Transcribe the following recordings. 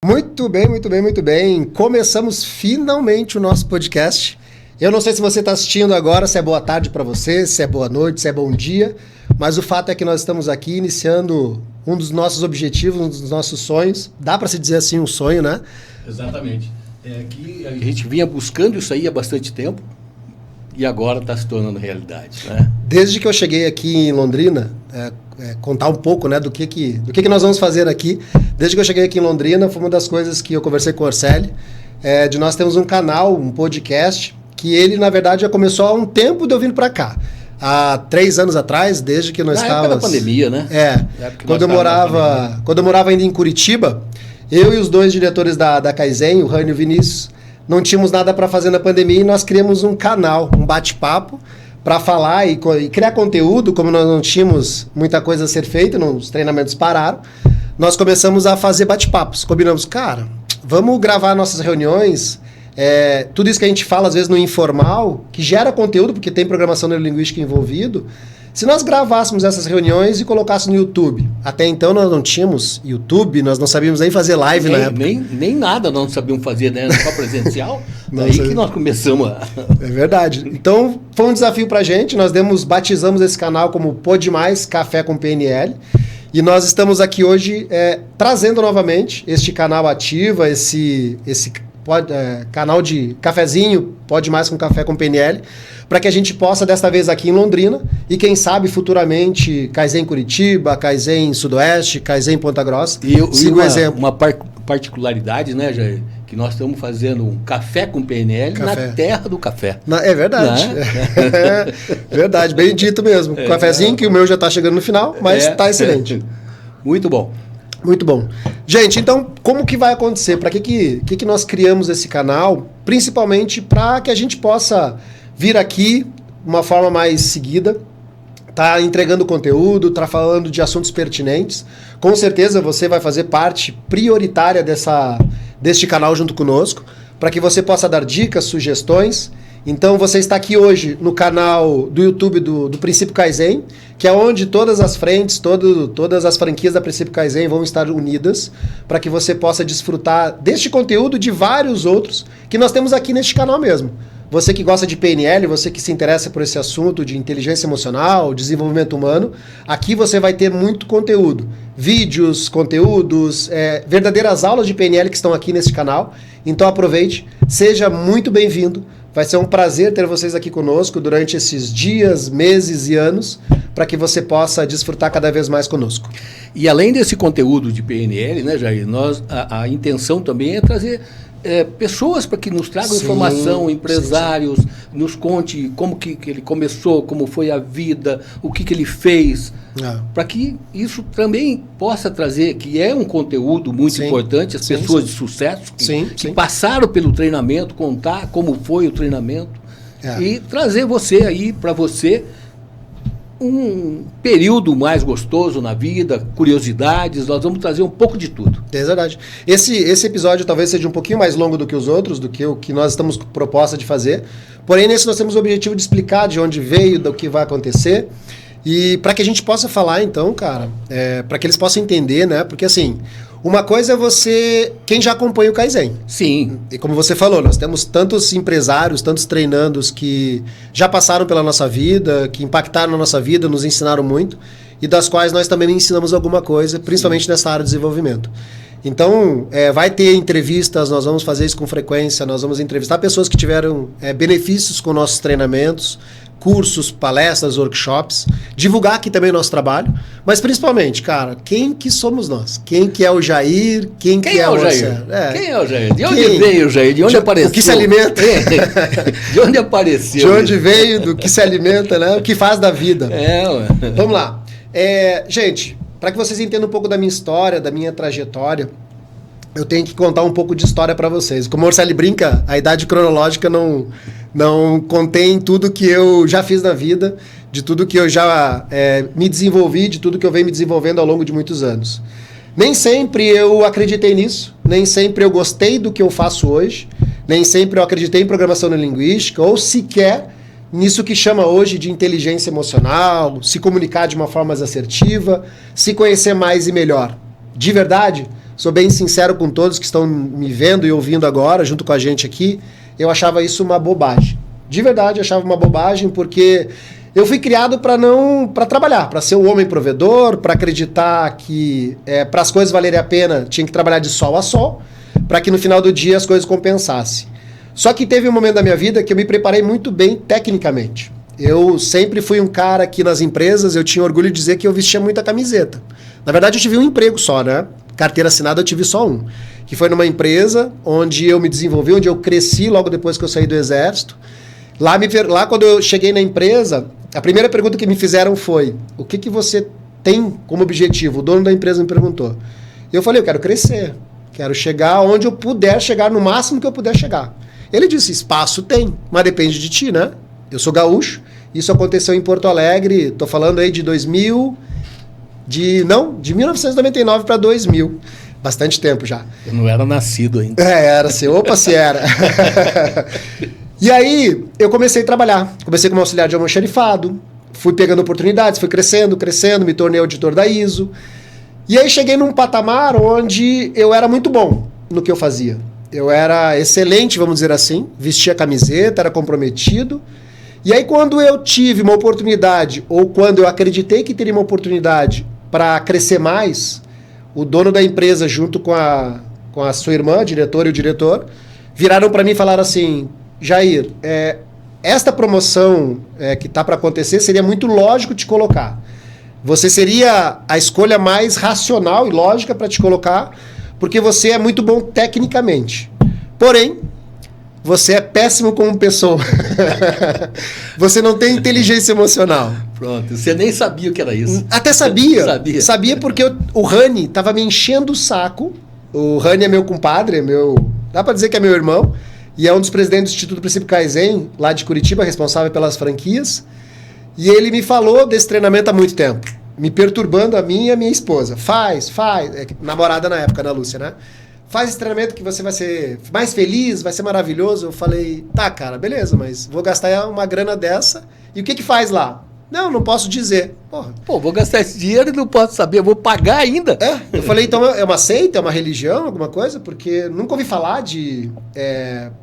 Muito bem, muito bem, muito bem. Começamos finalmente o nosso podcast. Eu não sei se você está assistindo agora, se é boa tarde para você, se é boa noite, se é bom dia, mas o fato é que nós estamos aqui iniciando um dos nossos objetivos, um dos nossos sonhos. Dá para se dizer assim um sonho, né? Exatamente. Que a gente vinha buscando isso aí há bastante tempo e agora está se tornando realidade, né? Desde que eu cheguei aqui em Londrina, contar um pouco, né, do que nós vamos fazer aqui. Desde que eu cheguei aqui em Londrina, foi uma das coisas que eu conversei com o Orselli, de nós temos um canal, um podcast, que ele, na verdade, já começou há um tempo de eu vir para cá. Há 3 anos atrás, desde que nós estávamos... Na época da pandemia, né? Quando eu morava ainda em Curitiba, eu e os 2 diretores da Kaizen, o Rani e o Vinícius, não tínhamos nada para fazer na pandemia e nós criamos um canal, um bate-papo, para falar e criar conteúdo. Como nós não tínhamos muita coisa a ser feita, os treinamentos pararam, nós começamos a fazer bate-papos. Combinamos, cara, vamos gravar nossas reuniões, tudo isso que a gente fala às vezes no informal, que gera conteúdo, porque tem programação neurolinguística envolvido. Se nós gravássemos essas reuniões e colocássemos no YouTube, até então nós não tínhamos YouTube, nós não sabíamos nem fazer live na época. Nem nada nós não sabíamos fazer, né? Só presencial. Daí que nós começamos a... É verdade. Então, foi um desafio pra gente, nós batizamos esse canal como Pode Mais Café com PNL, e nós estamos aqui hoje trazendo novamente este canal ativa, esse canal de cafezinho, Pode Mais com Café com PNL, para que a gente possa, desta vez aqui em Londrina, e quem sabe futuramente Kaizen Curitiba, Kaizen Sudoeste, Kaizen Ponta Grossa. Siga o exemplo. Uma particularidade, né, Jair? Que nós estamos fazendo um café com PNL na terra do café. É verdade. Né? Verdade, bem dito mesmo. Cafezinho, que o meu já está chegando no final, mas está excelente. Muito bom. Muito bom. Gente, então, como que vai acontecer? Para que nós criamos esse canal? Principalmente para que a gente possa vir aqui de uma forma mais seguida, tá entregando conteúdo, tá falando de assuntos pertinentes. Com certeza você vai fazer parte prioritária deste canal junto conosco, para que você possa dar dicas, sugestões. Então você está aqui hoje no canal do YouTube do Princípio Kaizen, que é onde todas as frentes, todas as franquias da Princípio Kaizen vão estar unidas, para que você possa desfrutar deste conteúdo e de vários outros que nós temos aqui neste canal mesmo. Você que gosta de PNL, você que se interessa por esse assunto de inteligência emocional, desenvolvimento humano, aqui você vai ter muito conteúdo. Vídeos, conteúdos, verdadeiras aulas de PNL que estão aqui nesse canal. Então aproveite, seja muito bem-vindo. Vai ser um prazer ter vocês aqui conosco durante esses dias, meses e anos, para que você possa desfrutar cada vez mais conosco. E além desse conteúdo de PNL, né, Jair, a intenção também é trazer pessoas para que nos tragam informação, empresários, nos conte como que ele começou, como foi a vida, o que ele fez, para que isso também possa trazer, que é um conteúdo muito importante, as pessoas de sucesso que passaram pelo treinamento, contar como foi o treinamento e trazer você aí, para você, um período mais gostoso na vida, curiosidades, nós vamos trazer um pouco de tudo. É verdade. Esse episódio talvez seja um pouquinho mais longo do que os outros, do que o que nós estamos com proposta de fazer, porém nesse nós temos o objetivo de explicar de onde veio, do que vai acontecer, e para que a gente possa falar então, cara, para que eles possam entender, né, porque assim, uma coisa é quem já acompanha o Kaizen. Sim. E como você falou, nós temos tantos empresários, tantos treinandos que já passaram pela nossa vida, que impactaram na nossa vida, nos ensinaram muito, e das quais nós também ensinamos alguma coisa, principalmente nessa área de desenvolvimento. Então, vai ter entrevistas, nós vamos fazer isso com frequência, nós vamos entrevistar pessoas que tiveram benefícios com nossos treinamentos, cursos, palestras, workshops, divulgar aqui também o nosso trabalho, mas principalmente, cara, quem que somos nós? Quem que é o Jair? Quem que é o Jair? Quem é o Jair? De onde veio o Jair? De onde apareceu? O que se alimenta? De onde apareceu? De onde veio, do que se alimenta, né? O que faz da vida. Vamos lá. Gente, para que vocês entendam um pouco da minha história, da minha trajetória, eu tenho que contar um pouco de história para vocês. Como o Orselli brinca, a idade cronológica não contém tudo que eu já fiz na vida, de tudo que eu já me desenvolvi, de tudo que eu venho me desenvolvendo ao longo de muitos anos. Nem sempre eu acreditei nisso, nem sempre eu gostei do que eu faço hoje, nem sempre eu acreditei em programação neurolinguística, ou sequer nisso que chama hoje de inteligência emocional, se comunicar de uma forma mais assertiva, se conhecer mais e melhor. De verdade, sou bem sincero com todos que estão me vendo e ouvindo agora, junto com a gente aqui, eu achava isso uma bobagem. De verdade, eu achava uma bobagem, porque eu fui criado para trabalhar, para ser o homem provedor, para acreditar que para as coisas valerem a pena tinha que trabalhar de sol a sol, para que no final do dia as coisas compensassem. Só que teve um momento da minha vida que eu me preparei muito bem tecnicamente. Eu sempre fui um cara que nas empresas eu tinha orgulho de dizer que eu vestia muita camiseta. Na verdade, eu tive um emprego só, né? Carteira assinada eu tive só um. Que foi numa empresa onde eu me desenvolvi, onde eu cresci logo depois que eu saí do exército. Lá quando eu cheguei na empresa, a primeira pergunta que me fizeram foi: o que você tem como objetivo? O dono da empresa me perguntou. Eu falei: eu quero crescer. Quero chegar onde eu puder chegar, no máximo que eu puder chegar. Ele disse: espaço tem, mas depende de ti, né? Eu sou gaúcho. Isso aconteceu em Porto Alegre, tô falando aí de 1999 para 2000. Bastante tempo já. Eu não era nascido ainda. Era, se era. E aí, eu comecei a trabalhar. Comecei como auxiliar de almoxarifado, fui pegando oportunidades, fui crescendo, me tornei auditor da ISO. E aí cheguei num patamar onde eu era muito bom no que eu fazia. Eu era excelente, vamos dizer assim, vestia camiseta, era comprometido. E aí quando eu tive uma oportunidade, ou quando eu acreditei que teria uma oportunidade para crescer mais, o dono da empresa junto com a sua irmã, a diretora e o diretor, viraram para mim e falaram assim: Jair, esta promoção que está para acontecer seria muito lógico te colocar. Você seria a escolha mais racional e lógica para te colocar, porque você é muito bom tecnicamente. Porém, você é péssimo como pessoa. Você não tem inteligência emocional. Pronto, você nem sabia o que era isso. Até sabia. Sabia porque o Rani estava me enchendo o saco. O Rani é meu compadre, dá para dizer que é meu irmão, e é um dos presidentes do Instituto Princípio Kaizen, lá de Curitiba, responsável pelas franquias. E ele me falou desse treinamento há muito tempo, me perturbando a mim e a minha esposa. Faz. Namorada na época, Ana Lúcia, né? Faz esse treinamento que você vai ser mais feliz, vai ser maravilhoso. Eu falei: tá, cara, beleza, mas vou gastar uma grana dessa. E o que faz lá? Não posso dizer. Porra. Pô, vou gastar esse dinheiro e não posso saber, eu vou pagar ainda. Eu falei: então é uma seita, é uma religião, alguma coisa? Porque nunca ouvi falar de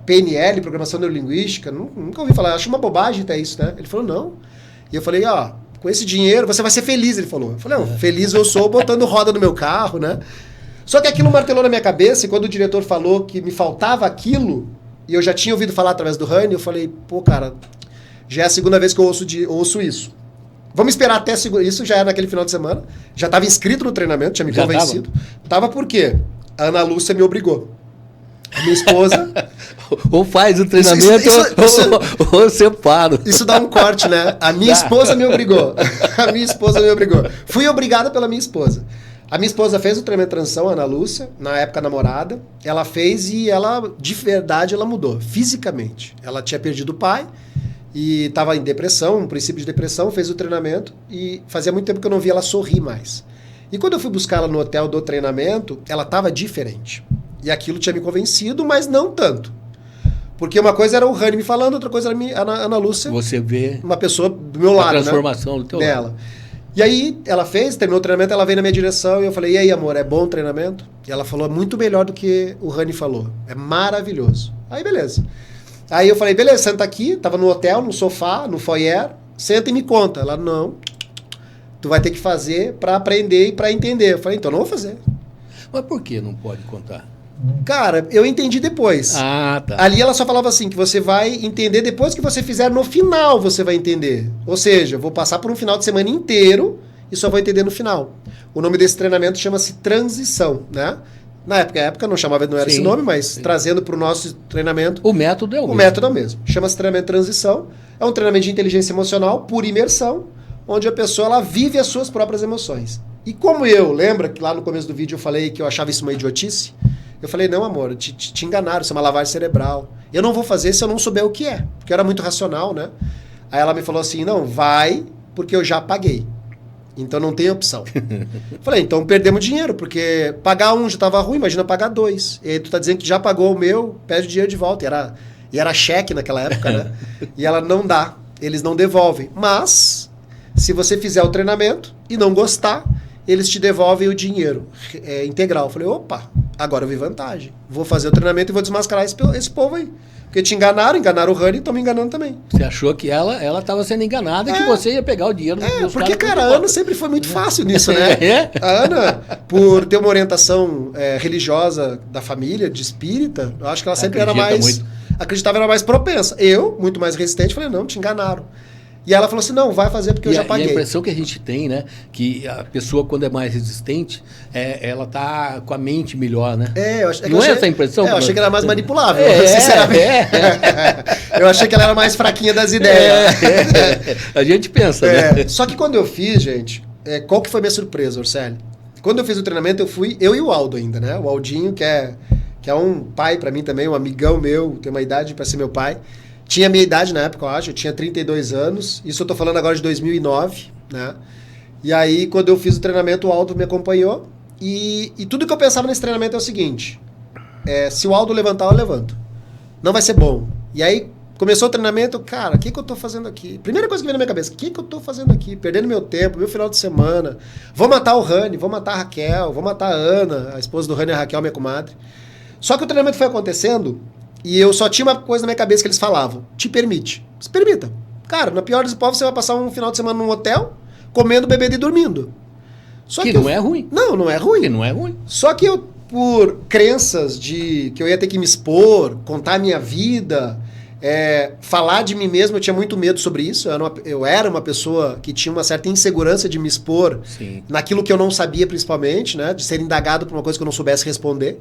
PNL, Programação Neurolinguística, nunca ouvi falar. Acho uma bobagem até isso, né? Ele falou: não. E eu falei: com esse dinheiro você vai ser feliz, ele falou. Eu falei: não, feliz eu sou botando roda no meu carro, né? Só que aquilo martelou na minha cabeça, e quando o diretor falou que me faltava aquilo, e eu já tinha ouvido falar através do Rani, eu falei: pô, cara, já é a segunda vez que eu ouço isso. Vamos esperar até isso já era naquele final de semana. Já estava inscrito no treinamento, tinha me convencido. Tava por quê? A Ana Lúcia me obrigou. A minha esposa... ou faz o treinamento ou separa. Isso dá um corte, né? A minha esposa me obrigou. Fui obrigada pela minha esposa. A minha esposa fez o treinamento de transição, a Ana Lúcia, na época namorada. Ela fez e ela, de verdade, ela mudou fisicamente. Ela tinha perdido o pai e estava em depressão, um princípio de depressão, fez o treinamento e fazia muito tempo que eu não via ela sorrir mais. E quando eu fui buscar ela no hotel do treinamento, ela estava diferente. E aquilo tinha me convencido, mas não tanto. Porque uma coisa era o Rani me falando, outra coisa era a Ana Lúcia. Você vê uma pessoa do meu lado, a transformação, né? Do teu dela. lado. E aí ela terminou o treinamento, ela veio na minha direção e eu falei: e aí, amor, é bom o treinamento? E ela falou: é muito melhor do que o Rani falou. É maravilhoso. Aí, beleza. Aí eu falei: beleza, senta aqui. Tava no hotel, no sofá, no foyer. Senta e me conta. Ela: não. Tu vai ter que fazer para aprender e para entender. Eu falei: então não vou fazer. Mas por que não pode contar? Cara, eu entendi depois. Ah, tá. Ali ela só falava assim, que você vai entender depois que você fizer, no final você vai entender. Ou seja, eu vou passar por um final de semana inteiro e só vou entender no final. O nome desse treinamento chama-se transição, né? Na época não era esse nome, mas trazendo para o nosso treinamento... O método é o mesmo. O método é o mesmo. Chama-se treinamento de transição. É um treinamento de inteligência emocional por imersão, onde a pessoa ela vive as suas próprias emoções. E como lembra que lá no começo do vídeo eu falei que eu achava isso uma idiotice? Eu falei: não, amor, te enganaram, isso é uma lavagem cerebral. Eu não vou fazer se eu não souber o que é, porque eu era muito racional, né? Aí ela me falou assim: não, vai, porque eu já paguei. Então não tem opção. Falei: então perdemos dinheiro, porque pagar um já estava ruim, imagina pagar 2. E aí tu tá dizendo que já pagou o meu, pede o dinheiro de volta. E era cheque naquela época, né? E ela: não dá, eles não devolvem. Mas, se você fizer o treinamento e não gostar, eles te devolvem o dinheiro integral. Eu falei, opa, agora eu vi vantagem. Vou fazer o treinamento e vou desmascarar esse povo aí. Porque te enganaram o Rani e estão me enganando também. Você achou que ela estava sendo enganada e que você ia pegar o dinheiro dos porque, caras. cara, a Ana sempre foi muito fácil nisso, né? A Ana, por ter uma orientação religiosa da família, de espírita, eu acho que ela sempre era mais... Acreditava, era mais propensa. Eu, muito mais resistente, falei, não, te enganaram. E ela falou assim, não, vai fazer porque eu já paguei. E a impressão que a gente tem, né, que a pessoa, quando é mais resistente, ela tá com a mente melhor, né? Não é essa a impressão? Eu achei que ela era mais manipulável, sinceramente. Eu achei que ela era mais fraquinha das ideias. A gente pensa, né? Só que quando eu fiz, gente, qual que foi a minha surpresa, Orcélio? Quando eu fiz o treinamento, eu e o Aldo ainda, né? O Aldinho, que é um pai pra mim também, um amigão meu, tem uma idade pra ser meu pai. Tinha a minha idade na época, eu acho. Eu tinha 32 anos. Isso eu tô falando agora de 2009, né? E aí, quando eu fiz o treinamento, o Aldo me acompanhou. E tudo que eu pensava nesse treinamento é o seguinte. Se o Aldo levantar, eu levanto. Não vai ser bom. E aí, começou o treinamento. Cara, o que eu tô fazendo aqui? Primeira coisa que veio na minha cabeça. O que eu tô fazendo aqui? Perdendo meu tempo, meu final de semana. Vou matar o Rani, vou matar a Raquel, vou matar a Ana, a esposa do Rani, a Raquel, minha comadre. Só que o treinamento foi acontecendo... E eu só tinha uma coisa na minha cabeça que eles falavam. Te permite. Se permita. Cara, na pior dos hipóteses, você vai passar um final de semana num hotel, comendo, bebendo e dormindo. Só que não é ruim. Não é ruim. Que não é ruim. Só que eu, por crenças de que eu ia ter que me expor, contar a minha vida, falar de mim mesmo, eu tinha muito medo sobre isso. Eu era uma pessoa que tinha uma certa insegurança de me expor naquilo que eu não sabia, principalmente, né? De ser indagado por uma coisa que eu não soubesse responder.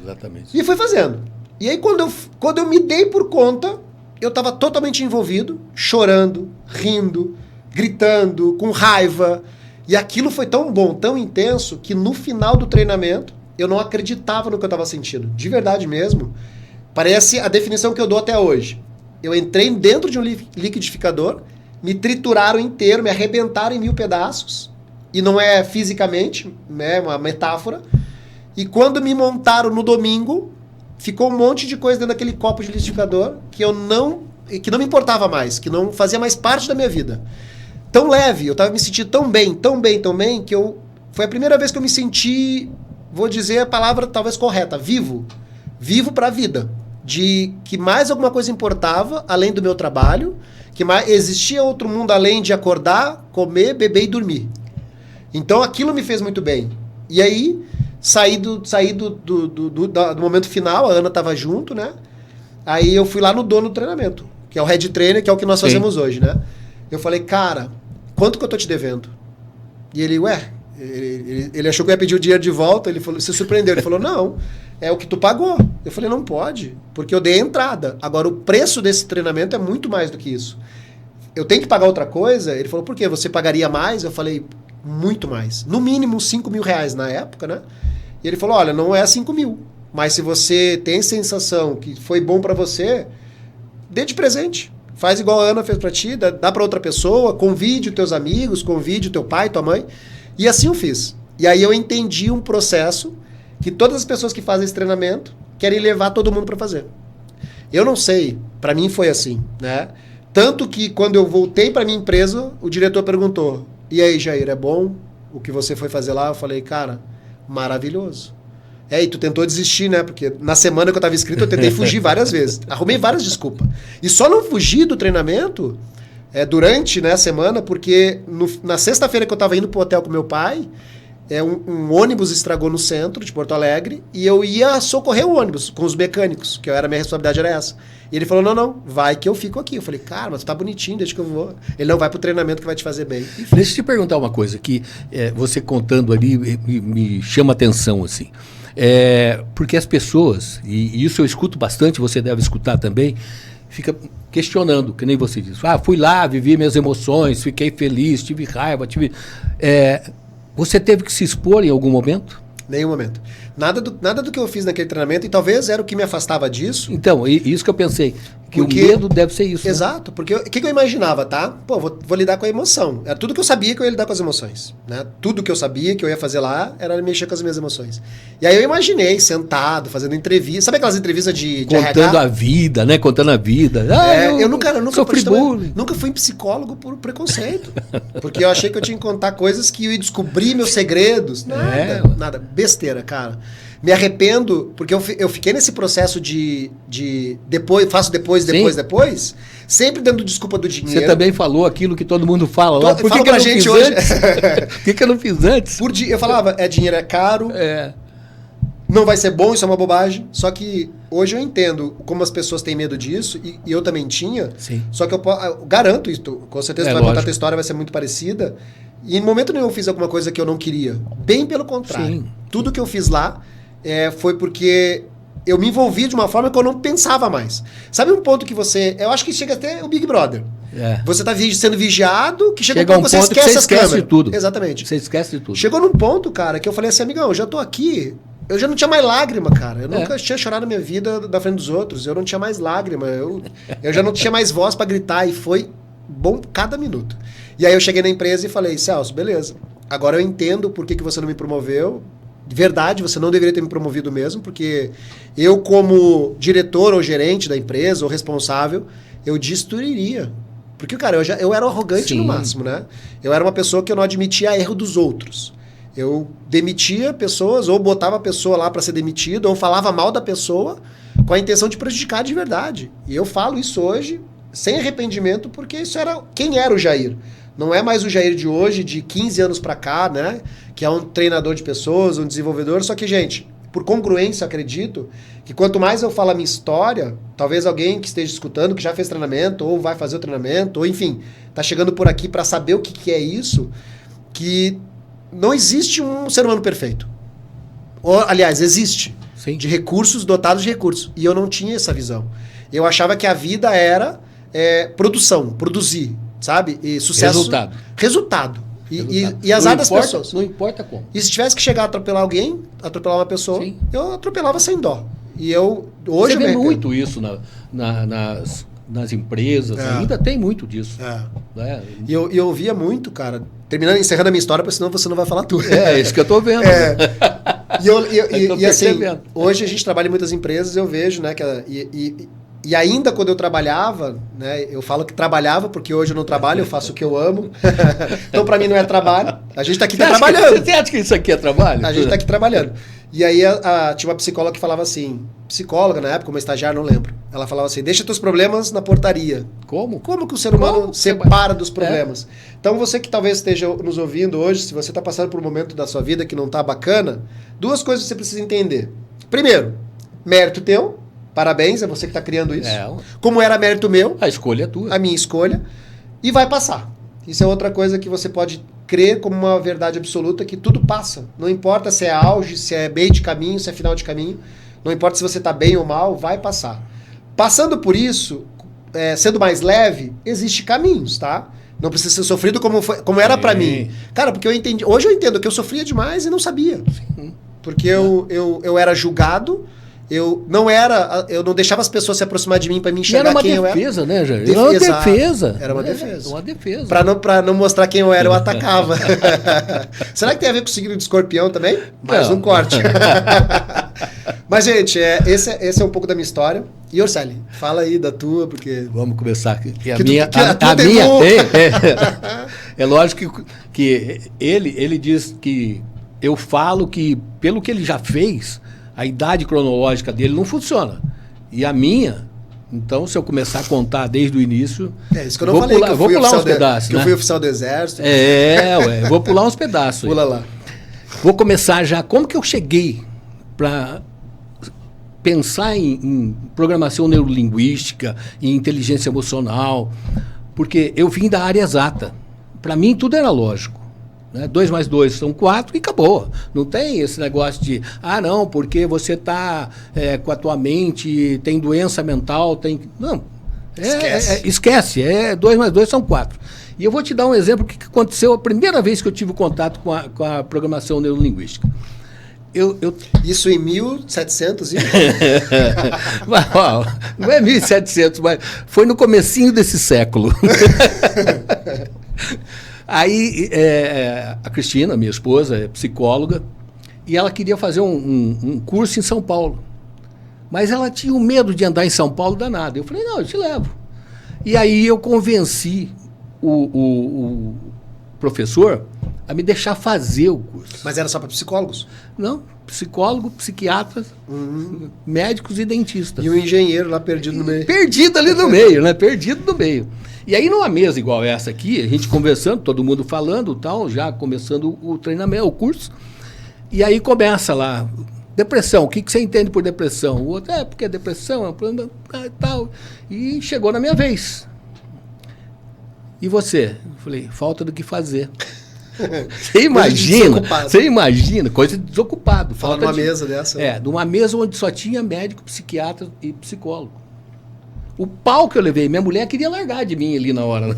Exatamente. E fui fazendo. E aí, quando eu me dei por conta, eu estava totalmente envolvido, chorando, rindo, gritando, com raiva. E aquilo foi tão bom, tão intenso, que no final do treinamento, eu não acreditava no que eu estava sentindo. De verdade mesmo. Parece a definição que eu dou até hoje. Eu entrei dentro de um liquidificador, me trituraram inteiro, me arrebentaram em 1000 pedaços. E não é fisicamente, é uma metáfora. E quando me montaram no domingo... Ficou um monte de coisa dentro daquele copo de liquidificador que não me importava mais, que não fazia mais parte da minha vida. Tão leve, eu estava me sentindo tão bem, que foi a primeira vez que eu me senti, vou dizer a palavra talvez correta, vivo. Vivo para a vida. De que mais alguma coisa importava, além do meu trabalho, que mais existia outro mundo além de acordar, comer, beber e dormir. Então aquilo me fez muito bem. E aí... Saí do momento final, a Ana estava junto, né? Aí eu fui lá no dono do treinamento, que é o head trainer, que é o que nós fazemos hoje, né? Eu falei, cara, quanto que eu tô te devendo? E ele, ele achou que eu ia pedir o dinheiro de volta, ele falou, se surpreendeu, ele falou, não, é o que tu pagou. Eu falei, não pode, porque eu dei a entrada. Agora, o preço desse treinamento é muito mais do que isso. Eu tenho que pagar outra coisa? Ele falou, por quê? Você pagaria mais? Eu falei, muito mais. No mínimo 5 mil reais na época, né? E ele falou, olha, não é 5 mil, mas se você tem sensação que foi bom pra você, dê de presente. Faz igual a Ana fez pra ti, dá pra outra pessoa, convide os teus amigos, convide o teu pai, tua mãe. E assim eu fiz. E aí eu entendi um processo que todas as pessoas que fazem esse treinamento querem levar todo mundo pra fazer. Eu não sei, pra mim foi assim, né? Tanto que quando eu voltei pra minha empresa, o diretor perguntou, e aí, Jair, é bom o que você foi fazer lá? Eu falei, cara, maravilhoso. E tu tentou desistir, né? Porque na semana que eu estava inscrito, eu tentei fugir várias vezes. Arrumei várias desculpas. E só não fugi do treinamento durante, né, a semana, porque na sexta-feira que eu estava indo pro hotel com meu pai, um ônibus estragou no centro de Porto Alegre e eu ia socorrer o ônibus com os mecânicos, que minha responsabilidade era essa. E ele falou, não, vai que eu fico aqui. Eu falei, cara, mas tá bonitinho, deixa que eu vou. Ele não vai pro treinamento que vai te fazer bem. Deixa eu te perguntar uma coisa, que você contando ali me chama atenção, assim. Porque as pessoas, e isso eu escuto bastante, você deve escutar também, fica questionando, que nem você diz. Fui lá, vivi minhas emoções, fiquei feliz, tive raiva, Você teve que se expor em algum momento? Nenhum momento. Nada do que eu fiz naquele treinamento, e talvez era o que me afastava disso. Então, isso que eu pensei. Que o medo deve ser isso. Exato, né? Porque o que eu imaginava, tá? Pô, vou lidar com a emoção. Era tudo que eu sabia que eu ia lidar com as emoções. Né? Tudo que eu sabia que eu ia fazer lá era mexer com as minhas emoções. E aí eu imaginei, sentado, fazendo entrevista. Sabe aquelas entrevistas de contando RH? A vida, né? Contando a vida. Eu nunca sofri bullying. Nunca fui psicólogo por preconceito. Porque eu achei que eu tinha que contar coisas que eu ia descobrir meus segredos. Nada. Besteira, cara. Me arrependo, porque eu fiquei nesse processo de depois, faço depois, sempre dando desculpa do dinheiro. Você também falou aquilo que todo mundo fala lá. Por que eu não fiz hoje? Por que eu não fiz antes? Eu falava, dinheiro é caro, não vai ser bom, isso é uma bobagem. Só que hoje eu entendo como as pessoas têm medo disso, e eu também tinha. Sim. Só que eu garanto isso, com certeza tu vai contar a tua história, vai ser muito parecida. E em momento nenhum eu fiz alguma coisa que eu não queria. Bem pelo contrário. Sim. Tudo que eu fiz lá foi porque eu me envolvi de uma forma que eu não pensava mais. Sabe um ponto que eu acho que chega até o Big Brother. Você está sendo vigiado, que chega um ponto que você esquece as câmeras. De tudo. Exatamente. Você esquece de tudo. Chegou num ponto, cara, que eu falei assim, amigão, eu já tô aqui, eu já não tinha mais lágrima, cara. Eu nunca tinha chorado na minha vida da frente dos outros. Eu não tinha mais lágrima. Eu já não tinha mais voz para gritar. E foi bom cada minuto. E aí eu cheguei na empresa e falei, Celso, beleza. Agora eu entendo por que você não me promoveu. De verdade, você não deveria ter me promovido mesmo, porque eu, como diretor ou gerente da empresa, ou responsável, eu destruiria. Porque, cara, eu era arrogante no máximo, né? Eu era uma pessoa que eu não admitia erro dos outros. Eu demitia pessoas, ou botava a pessoa lá para ser demitida, ou falava mal da pessoa com a intenção de prejudicar de verdade. E eu falo isso hoje sem arrependimento, porque isso era quem era o Jair. Não é mais o Jair de hoje, de 15 anos para cá, né? Que é um treinador de pessoas, um desenvolvedor. Só que, gente, por congruência, acredito que quanto mais eu falo a minha história, talvez alguém que esteja escutando, que já fez treinamento, ou vai fazer o treinamento, ou enfim, tá chegando por aqui para saber o que é isso, que não existe um ser humano perfeito. Ou, aliás, existe. Sim. De recursos, dotados de recursos. E eu não tinha essa visão. Eu achava que a vida era produzir. Sabe? E sucesso. Resultado. E azar das pessoas. Não importa como. E se tivesse que chegar a atropelar alguém, atropelar uma pessoa, eu atropelava sem dó. E eu hoje você vê muito isso nas empresas, ainda tem muito disso. Né? E eu via muito, cara, encerrando a minha história, porque senão você não vai falar tudo. É isso que eu tô vendo. E assim, hoje a gente trabalha em muitas empresas, eu vejo, né, e ainda quando eu trabalhava, né, eu falo que trabalhava, porque hoje eu não trabalho, eu faço o que eu amo. Então, para mim, não é trabalho. A gente está aqui trabalhando. Você acha que isso aqui é trabalho? A gente está aqui trabalhando. E aí, tinha uma psicóloga que falava assim, psicóloga na época, uma estagiária, não lembro. Ela falava assim, deixa teus problemas na portaria. Como? Como que o ser humano separa dos problemas? Então, você que talvez esteja nos ouvindo hoje, se você está passando por um momento da sua vida que não está bacana, duas coisas você precisa entender. Primeiro, mérito teu. Parabéns, é você que está criando isso. Como era mérito meu. A escolha é tua. A minha escolha. E vai passar. Isso é outra coisa que você pode crer como uma verdade absoluta, que tudo passa. Não importa se é auge, se é meio de caminho, se é final de caminho. Não importa se você está bem ou mal, vai passar. Passando por isso, sendo mais leve, existem caminhos, tá? Não precisa ser sofrido como era para mim. Cara, porque hoje eu entendo que eu sofria demais e não sabia. Sim. Porque eu era julgado. Eu não deixava as pessoas se aproximar de mim para me enxergar quem eu era. Era uma defesa, né, Jair? Era uma defesa. Era uma defesa. Uma defesa. Para não mostrar quem eu era, eu atacava. Será que tem a ver com o signo de Escorpião também? Mais um corte. Mas, gente, esse é um pouco da minha história. E, Orceli, fala aí da tua, porque... Vamos começar. É lógico que ele diz que eu falo que, pelo que ele já fez... A idade cronológica dele não funciona. E a minha, então, se eu começar a contar desde o início... isso que eu não falei, que eu vou pular uns pedaços. Que eu fui oficial do Exército. Vou pular uns pedaços. Pula lá. Vou começar já. Como que eu cheguei para pensar em programação neurolinguística, em inteligência emocional? Porque eu vim da área exata. Para mim, tudo era lógico. 2 mais 2 são 4 e acabou. Não tem esse negócio de, não, porque você está com a tua mente, tem doença mental, tem... Não. Esquece. 2 mais 2 são 4. E eu vou te dar um exemplo que aconteceu a primeira vez que eu tive contato com a programação neurolinguística. Isso em 1700 e... Não é 1700, mas foi no comecinho desse século. Aí a Cristina, minha esposa, é psicóloga, e ela queria fazer um curso em São Paulo. Mas ela tinha um medo de andar em São Paulo danado. Eu falei, não, eu te levo. E aí eu convenci o professor a me deixar fazer o curso. Mas era só para psicólogos? Não, psicólogo, psiquiatras, médicos e dentistas. E o engenheiro lá perdido no meio. Perdido ali no meio, né? Perdido no meio. E aí numa mesa igual essa aqui, a gente conversando, todo mundo falando, tal, já começando o treinamento, o curso. E aí começa lá, depressão, o que você entende por depressão? O outro, porque a depressão é um problema tal. E chegou na minha vez. E você? Eu falei, falta do que fazer. Você imagina, coisa de desocupado. Falar numa mesa dessa. Numa mesa onde só tinha médico, psiquiatra e psicólogo. O pau que eu levei, minha mulher queria largar de mim ali na hora. Né?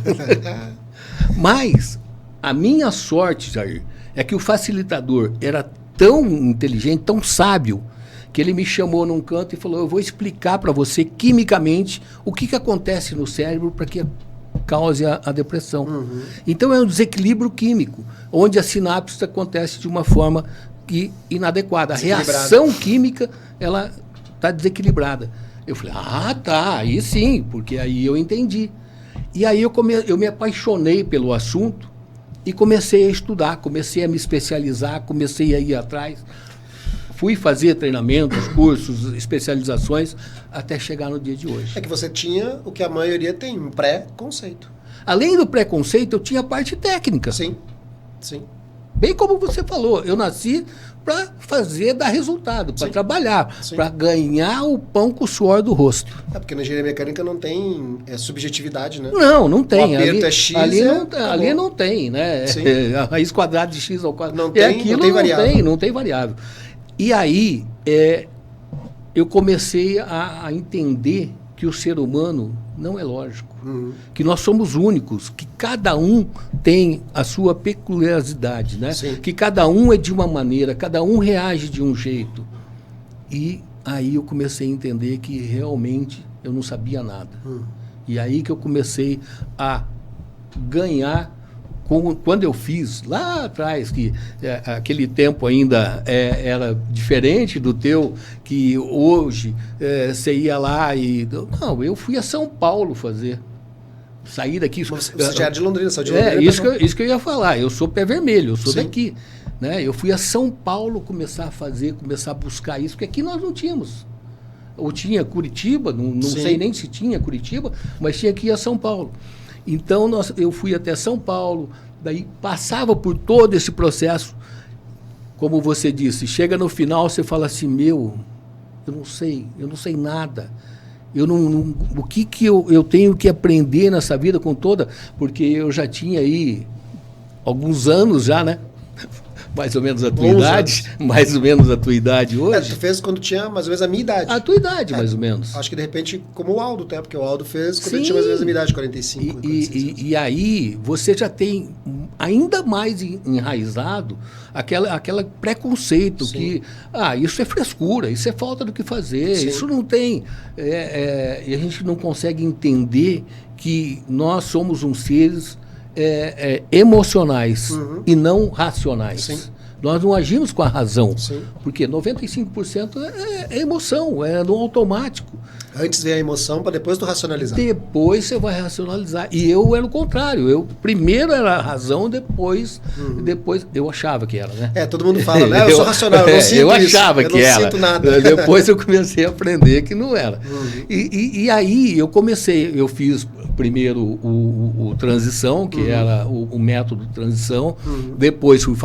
Mas a minha sorte, Jair, é que o facilitador era tão inteligente, tão sábio, que ele me chamou num canto e falou, eu vou explicar para você quimicamente o que acontece no cérebro para que cause a depressão. Então é um desequilíbrio químico, onde a sinapse acontece de uma forma inadequada. A reação química, ela está desequilibrada. Eu falei, tá, aí sim, porque aí eu entendi. E aí eu me apaixonei pelo assunto e comecei a estudar, comecei a me especializar, comecei a ir atrás. Fui fazer treinamentos, cursos, especializações, até chegar no dia de hoje. É que você tinha o que a maioria tem, um pré-conceito. Além do preconceito, eu tinha a parte técnica. Sim. Bem como você falou, eu nasci para dar resultado, para trabalhar, para ganhar o pão com o suor do rosto. Porque na engenharia mecânica não tem subjetividade, né? Não tem. O aperto é X, ali não tem, né? A raiz quadrada de X ao quadrado. Não tem, aquilo, não tem variável. Não tem variável. E aí, eu comecei a entender que o ser humano não é lógico, que nós somos únicos, que cada um tem a sua peculiaridade, né? Que cada um é de uma maneira, cada um reage de um jeito. E aí eu comecei a entender que realmente eu não sabia nada. E aí que eu comecei a ganhar. Quando eu fiz lá atrás, que aquele tempo ainda era diferente do teu, que hoje você ia lá e... Não, eu fui a São Paulo fazer. Saí daqui... Você já era de Londrina, saiu de Londrina. Isso que eu ia falar. Eu sou pé vermelho, eu sou daqui. Né? Eu fui a São Paulo começar a buscar isso, porque aqui nós não tínhamos. Ou tinha Curitiba, não sei nem se tinha Curitiba, mas tinha que ir a São Paulo. Então, eu fui até São Paulo, daí passava por todo esse processo. Como você disse, chega no final, você fala assim, eu não sei nada. O que eu tenho que aprender nessa vida com toda... Porque eu já tinha aí alguns anos já, né? Mais ou menos a tua idade, mais ou menos a tua idade hoje. Tu fez quando tinha mais ou menos a minha idade. A tua idade, mais ou menos. Acho que de repente, como o Aldo, até, porque o Aldo fez quando ele tinha mais ou menos a minha idade, 45. E aí você já tem ainda mais enraizado aquele preconceito que, isso é frescura, isso é falta do que fazer, isso não tem... e a gente não consegue entender que nós somos uns seres... emocionais e não racionais. Nós não agimos com a razão, porque 95% é emoção, é no automático. Antes vem a emoção para depois tu racionalizar. Depois você vai racionalizar. E eu era o contrário. Eu primeiro era a razão, depois eu achava que era, né? Todo mundo fala, né? Eu sou racional, eu não sinto eu achava isso, que era. Eu não sinto nada. Depois eu comecei a aprender que não era. E aí eu fiz primeiro o transição, que era o método de transição. Depois fui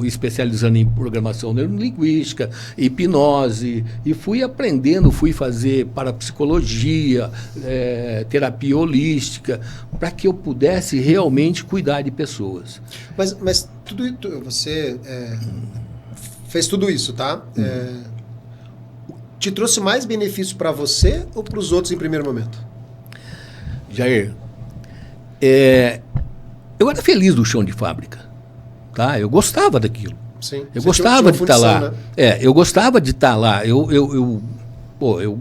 especializando em programação neurolinguística, hipnose, e fui aprendendo, fui fazer parapsicologia, terapia holística, para que eu pudesse realmente cuidar de pessoas. Mas você fez tudo isso, tá? Te trouxe mais benefício para você ou para os outros em primeiro momento? Jair, eu era feliz do chão de fábrica, tá? Eu gostava daquilo. Sim. Eu Você gostava de estar lá. né? Eu gostava de estar lá. Eu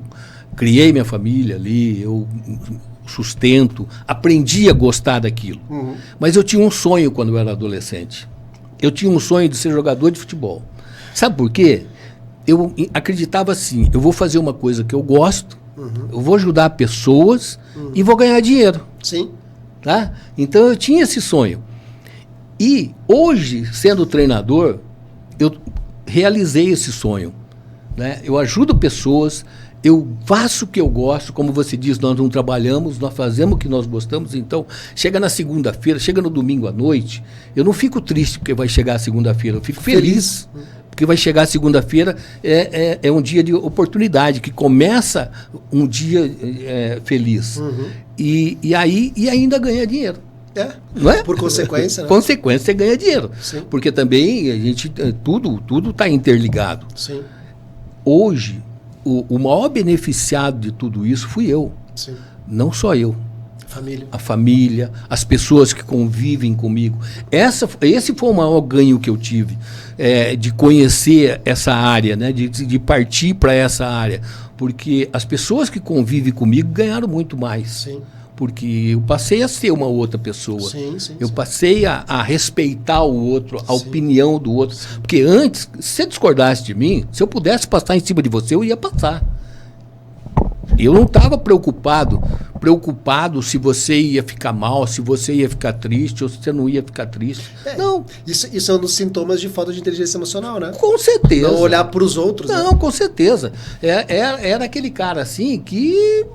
criei minha família ali, eu sustento, aprendi a gostar daquilo. Uhum. Mas eu tinha um sonho quando eu era adolescente. Eu tinha um sonho de ser jogador de futebol. Sabe por quê? Eu acreditava assim, eu vou fazer uma coisa que eu gosto, eu vou ajudar pessoas e vou ganhar dinheiro. Sim. Tá? Então eu tinha esse sonho. E hoje, sendo treinador, eu realizei esse sonho. Né? Eu ajudo pessoas, eu faço o que eu gosto, como você diz, nós não trabalhamos, nós fazemos o que nós gostamos, então chega na segunda-feira, chega no domingo à noite, eu não fico triste porque vai chegar a segunda-feira, eu fico feliz. Porque vai chegar a segunda-feira, é um dia de oportunidade, que começa um dia feliz. E ainda ganha dinheiro. Não é? Por consequência, né? Consequência, você ganha dinheiro. Sim. Porque também a gente, tudo está interligado. Sim. Hoje, o maior beneficiado de tudo isso fui eu. Sim. Não só eu. Família. A família, as pessoas que convivem comigo. Esse foi o maior ganho que eu tive, de conhecer essa área, né? de partir para essa área. Porque as pessoas que convivem comigo ganharam muito mais. Sim. Porque eu passei a ser uma outra pessoa. Sim, eu passei a respeitar o outro, a Sim. opinião do outro. Sim. Porque antes, se você discordasse de mim, se eu pudesse passar em cima de você, eu ia passar. Eu não estava preocupado se você ia ficar mal, se você ia ficar triste ou se você não ia ficar triste. Não. Isso é um dos sintomas de falta de inteligência emocional, né? Com certeza. Não olhar para os outros. Não, né? Com certeza. Era aquele cara assim que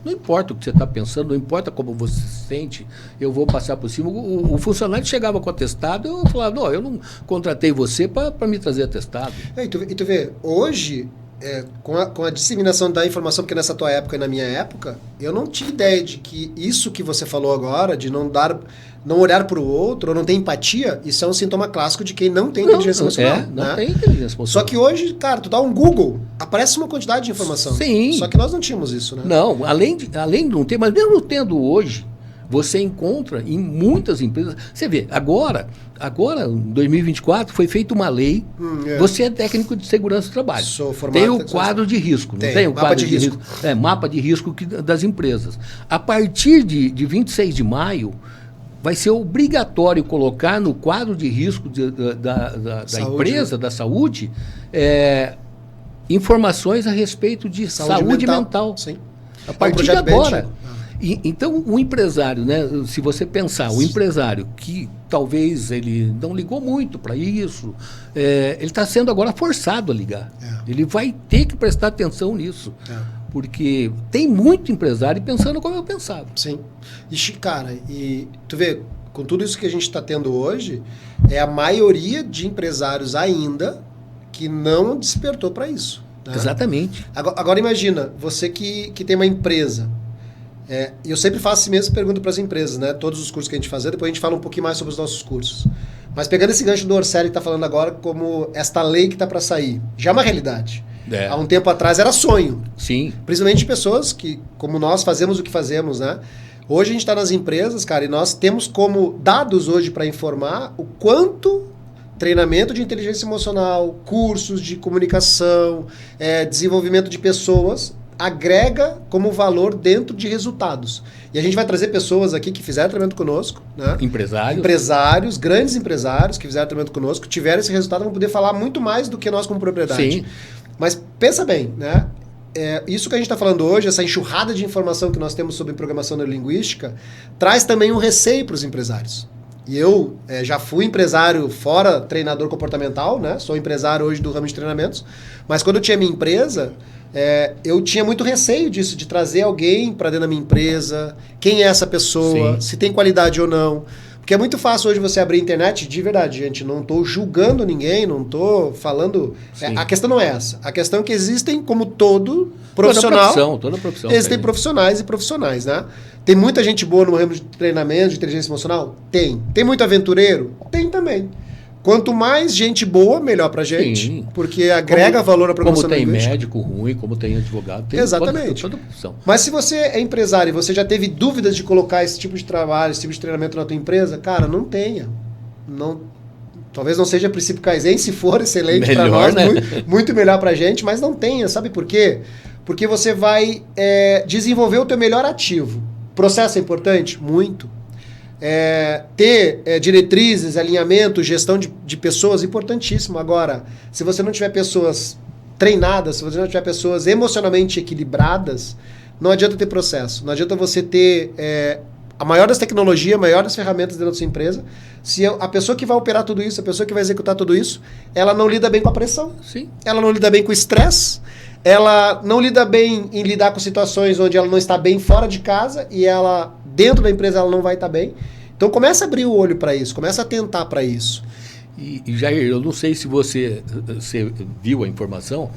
não importa o que você está pensando, não importa como você se sente, eu vou passar por cima. O funcionário chegava com atestado, eu falava, não, eu não contratei você para me trazer atestado. E tu vê, hoje... com a disseminação da informação, porque nessa tua época e na minha época, eu não tinha ideia de que isso que você falou agora, de não olhar para o outro, ou não ter empatia, isso é um sintoma clássico de quem não tem inteligência emocional. Não tem inteligência emocional. Só que hoje, cara, tu dá um Google, aparece uma quantidade de informação. Sim. Só que nós não tínhamos isso, né? Não, além de não ter, mas mesmo tendo hoje, você encontra em muitas empresas. Você vê, agora, em 2024, foi feita uma lei. Você é técnico de segurança do trabalho. Sou formado. Tem o quadro de risco, não tem o quadro de risco? Mapa de risco das empresas. A partir de 26 de maio, vai ser obrigatório colocar no quadro de risco da empresa, da saúde, informações a respeito de saúde mental. Sim. A partir de agora. Então, o empresário, né, se você pensar, o empresário que talvez ele não ligou muito para isso, ele está sendo agora forçado a ligar. Ele vai ter que prestar atenção nisso. Porque tem muito empresário pensando como eu pensava. Sim. Cara, e tu vê, com tudo isso que a gente está tendo hoje, é a maioria de empresários ainda que não despertou para isso. Né? Exatamente. Agora imagina, você que tem uma empresa. Eu sempre faço essa mesma pergunta para as empresas, né? Todos os cursos que a gente faz, depois a gente fala um pouquinho mais sobre os nossos cursos. Mas pegando esse gancho do Orselli que está falando agora, como esta lei que está para sair, já é uma realidade. Há um tempo atrás era sonho. Sim. Principalmente de pessoas que, como nós, fazemos o que fazemos, né? Hoje a gente está nas empresas, cara, e nós temos como dados hoje para informar o quanto treinamento de inteligência emocional, cursos de comunicação, desenvolvimento de pessoas agrega como valor dentro de resultados. E a gente vai trazer pessoas aqui que fizeram treinamento conosco, né? Empresários, grandes empresários que fizeram treinamento conosco, tiveram esse resultado, vão poder falar muito mais do que nós como propriedade. Sim. Mas pensa bem, né? Isso que a gente está falando hoje, essa enxurrada de informação que nós temos sobre programação neurolinguística, traz também um receio para os empresários. E eu já fui empresário fora treinador comportamental, né? Sou empresário hoje do ramo de treinamentos, mas quando eu tinha minha empresa, eu tinha muito receio disso, de trazer alguém para dentro da minha empresa, quem é essa pessoa, se tem qualidade ou não. Porque é muito fácil hoje você abrir a internet, de verdade, gente, não estou julgando ninguém, não estou falando... a questão não é essa. A questão é que existem, como todo profissional... Toda profissão. Existem profissionais e profissionais, né? Tem muita gente boa no ramo de treinamento, de inteligência emocional? Tem. Tem muito aventureiro? Tem também. Quanto mais gente boa, melhor pra gente. Sim. Porque agrega valor à programação linguística. Como tem médico ruim, como tem advogado. Tem exatamente. Toda profissão. Mas se você é empresário e você já teve dúvidas de colocar esse tipo de trabalho, esse tipo de treinamento na tua empresa, cara, não tenha. Não Talvez não seja princípio Kaizen, se for excelente para Melhor, nós, né? muito melhor para a gente, mas não tenha, sabe por quê? Porque você vai desenvolver o teu melhor ativo. Processo é importante? Muito. Ter diretrizes, alinhamento, gestão de pessoas, importantíssimo. Agora, se você não tiver pessoas treinadas, se você não tiver pessoas emocionalmente equilibradas, não adianta ter processo. Não adianta você ter a maior das tecnologias, a maior das ferramentas dentro da sua empresa, se a pessoa que vai operar tudo isso, a pessoa que vai executar tudo isso, ela não lida bem com a pressão, Sim. ela não lida bem com o estresse, ela não lida bem em lidar com situações onde ela não está bem fora de casa e ela, dentro da empresa, ela não vai estar bem. Então começa a abrir o olho para isso, começa a atentar para isso. E Jair, eu não sei se você viu a informação,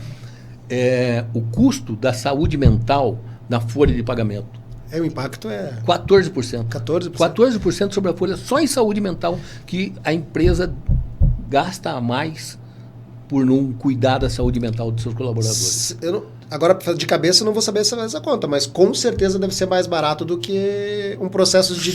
o custo da saúde mental na folha de pagamento. O impacto é 14%. 14%. 14% sobre a folha só em saúde mental que a empresa gasta a mais por não cuidar da saúde mental dos seus colaboradores. Agora, de cabeça, eu não vou saber essa conta, mas com certeza deve ser mais barato do que um processo de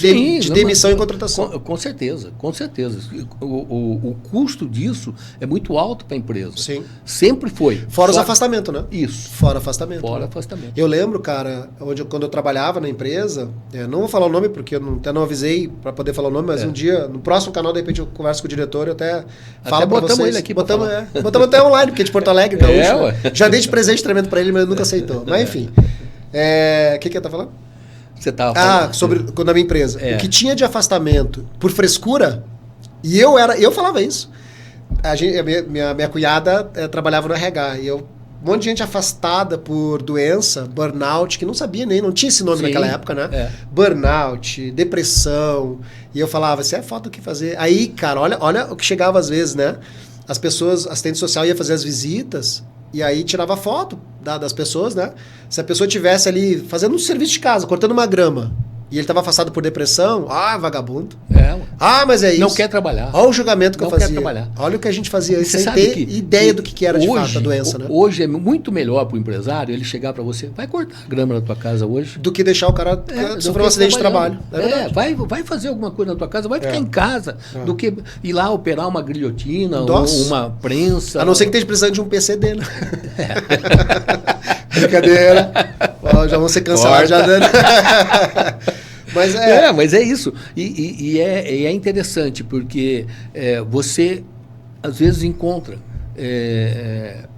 demissão e contratação. Com certeza, com certeza. O custo disso é muito alto para a empresa. Sim. Sempre foi. Fora os afastamentos, né? Isso. Fora afastamento. Fora né? afastamento. Eu lembro, cara, quando eu trabalhava na empresa, não vou falar o nome porque eu até não avisei para poder falar o nome, mas um dia, no próximo canal, de repente eu converso com o diretor, eu até falo para vocês. Ele aqui botamos até online, porque é de Porto Alegre, gaúcho. Já dei de presente tremendo para ele, mas ele nunca aceitou. Mas enfim. O que eu tava falando? Você estava falando. Sobre na minha empresa. O que tinha de afastamento por frescura, e eu falava isso. Minha cunhada trabalhava no RH, e um monte de gente afastada por doença, burnout, que não sabia nem, não tinha esse nome naquela época, né? Burnout, depressão. E eu falava, isso é falta o que fazer. Aí, cara, olha o que chegava às vezes, né? As pessoas, assistente social ia fazer as visitas, e aí tirava foto das pessoas, né? Se a pessoa estivesse ali fazendo um serviço de casa, cortando uma grama, e ele estava afastado por depressão, vagabundo. Mas é isso. Não quer trabalhar. Olha o julgamento que eu fazia. Não quer trabalhar. Olha o que a gente fazia sem ter ideia do que era de fato a doença, né? Hoje é muito melhor para o empresário ele chegar para você, vai cortar a grama na tua casa hoje. Do que deixar o cara sofrer um acidente de trabalho. Vai fazer alguma coisa na tua casa, vai ficar em casa, do que ir lá operar uma guilhotina, uma prensa. A não ser que esteja precisando de um PC dele. Brincadeira. Já vão ser cancelados já dando. Mas é isso. E é interessante, porque você, às vezes, encontra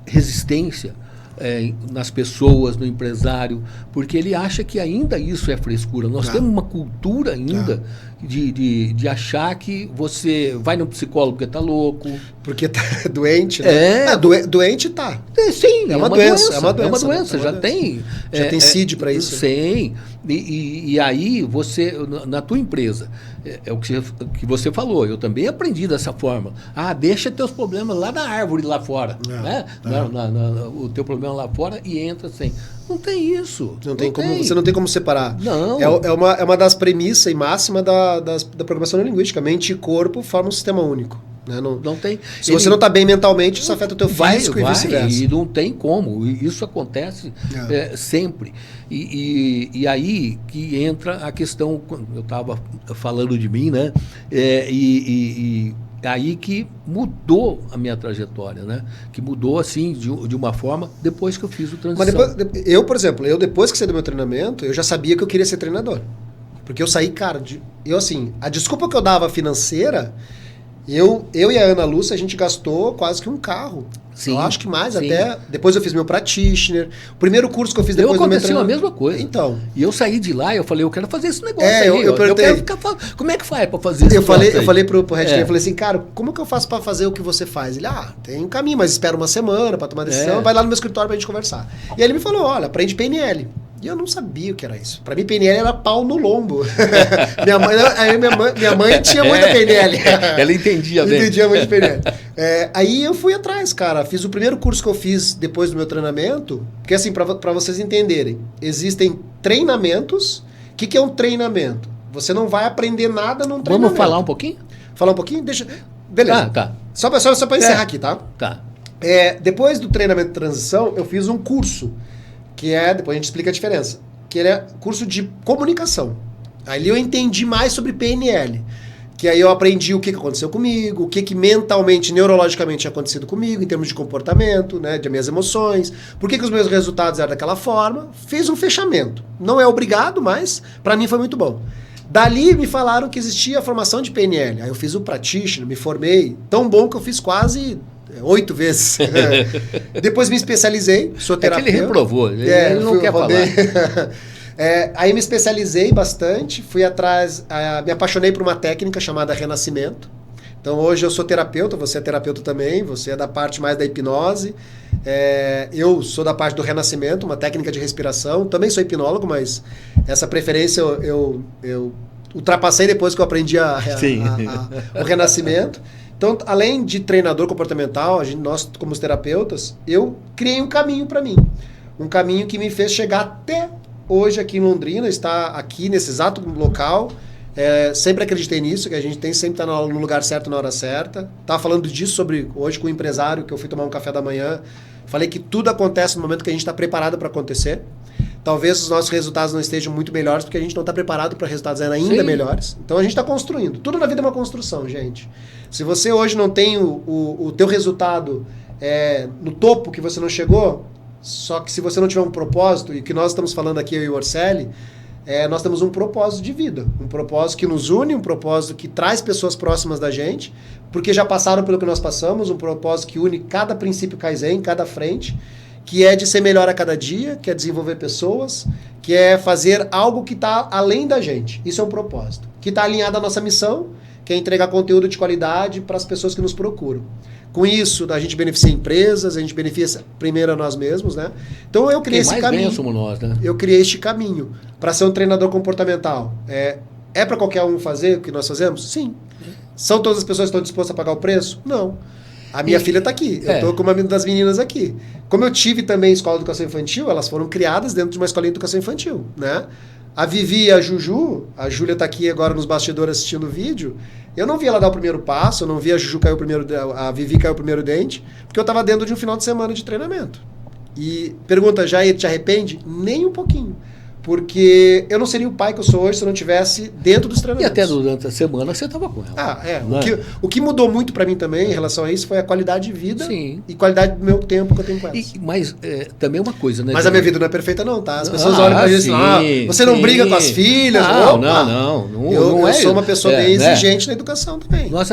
resistência nas pessoas, no empresário, porque ele acha que ainda isso é frescura. Nós temos uma cultura ainda de achar que você vai no psicólogo porque tá louco. Porque tá doente, né? Doente tá. Sim, é uma doença. É uma doença. Já tem CID para isso. Sim. E aí você, na tua empresa, é o que você falou, eu também aprendi dessa forma. Deixa teus problemas lá na árvore, lá fora. Né? O teu problema lá fora e entra sem. Não tem isso. Você não tem como separar. Não. É uma das premissas e máxima da programação neurolinguística. Mente e corpo formam um sistema único. Né? Não tem. Se você não está bem mentalmente, isso afeta o teu físico e vice-versa. E não tem como. Isso acontece sempre. E aí que entra a questão, eu estava falando de mim, né? Aí que mudou a minha trajetória, né? Que mudou, assim, de uma forma, depois que eu fiz o transição. Mas por exemplo, depois que saí do meu treinamento, eu já sabia que eu queria ser treinador. Porque eu saí, cara, a desculpa que eu dava financeira, eu e a Ana Lúcia, a gente gastou quase que um carro. Sim, eu acho que mais até. Depois eu fiz meu practitioner. O primeiro curso que eu fiz depois do meu treinamento. Aconteceu a mesma coisa. Então. E eu saí de lá e eu falei, eu quero fazer esse negócio eu perguntei. Eu quero ficar, como é que faz para fazer isso? Eu falei pro Red eu falei assim, cara, como que eu faço para fazer o que você faz? Ele, tem um caminho, mas espera uma semana para tomar decisão, vai lá no meu escritório pra gente conversar. E aí ele me falou, olha, aprende PNL. E eu não sabia o que era isso. Para mim, PNL era pau no lombo. minha mãe tinha muita PNL. Ela entendia bem. Entendia muito de PNL. Aí eu fui atrás, cara. Fiz o primeiro curso que eu fiz depois do meu treinamento. Porque assim, para vocês entenderem, existem treinamentos. O que é um treinamento? Você não vai aprender nada num treinamento. Vamos falar um pouquinho? Falar um pouquinho? Deixa. Beleza. Tá. Só para encerrar aqui, tá? Tá. Depois do treinamento de transição, eu fiz um curso. Depois a gente explica a diferença, que ele é curso de comunicação. Ali eu entendi mais sobre PNL. Que aí eu aprendi o que aconteceu comigo, o que mentalmente, neurologicamente tinha acontecido comigo, em termos de comportamento, né, de minhas emoções, por que os meus resultados eram daquela forma. Fiz um fechamento. Não é obrigado, mas para mim foi muito bom. Dali me falaram que existia a formação de PNL. Aí eu fiz o practitioner, me formei. Tão bom que eu fiz quase 8 vezes. Depois me especializei, sou terapeuta. É que ele reprovou, ele não quer falar. Aí me especializei bastante, fui atrás, me apaixonei por uma técnica chamada renascimento. Então hoje eu sou terapeuta, você é terapeuta também, você é da parte mais da hipnose. Eu sou da parte do renascimento, uma técnica de respiração. Também sou hipnólogo, mas essa preferência eu ultrapassei depois que eu aprendi o renascimento. Então, além de treinador comportamental, nós como terapeutas, eu criei um caminho para mim. Um caminho que me fez chegar até hoje aqui em Londrina, estar aqui nesse exato local. Sempre acreditei nisso, que a gente tem sempre estar no lugar certo na hora certa. Estava falando disso hoje com um empresário que eu fui tomar um café da manhã. Falei que tudo acontece no momento que a gente está preparado para acontecer. Talvez os nossos resultados não estejam muito melhores porque a gente não está preparado para resultados ainda melhores. Então a gente está construindo. Tudo na vida é uma construção, gente. Se você hoje não tem o teu resultado no topo que você não chegou, só que se você não tiver um propósito, e o que nós estamos falando aqui, eu e o Orselli, nós temos um propósito de vida. Um propósito que nos une, um propósito que traz pessoas próximas da gente, porque já passaram pelo que nós passamos, um propósito que une cada princípio Kaizen, cada frente, que é de ser melhor a cada dia, que é desenvolver pessoas, que é fazer algo que está além da gente. Isso é um propósito. Que está alinhado à nossa missão, que é entregar conteúdo de qualidade para as pessoas que nos procuram. Com isso, a gente beneficia empresas, a gente beneficia primeiro a nós mesmos, né? Então eu criei esse caminho. Somos nós, né? Eu criei este caminho para ser um treinador comportamental. É para qualquer um fazer o que nós fazemos? Sim. São todas as pessoas que estão dispostas a pagar o preço? Não. A minha filha está aqui. Eu estou com uma das meninas aqui. Como eu tive também escola de educação infantil, elas foram criadas dentro de uma escola de educação infantil, né? A Vivi e a Juju, a Júlia está aqui agora nos bastidores assistindo o vídeo, eu não vi ela dar o primeiro passo, eu não vi a Juju cair a Vivi cair o primeiro dente, porque eu estava dentro de um final de semana de treinamento. E pergunta, Jair, te arrepende? Nem um pouquinho. Porque eu não seria o pai que eu sou hoje se eu não tivesse dentro dos treinamentos. E até durante a semana você estava com ela. O que mudou muito para mim também em relação a isso foi a qualidade de vida. Sim. E qualidade do meu tempo que eu tenho com ela. Mas também uma coisa, né? Mas a minha vida não é perfeita não, tá? As pessoas olham pra gente e dizem, você não briga com as filhas? Não. Eu sou uma pessoa bem exigente na educação também. Nós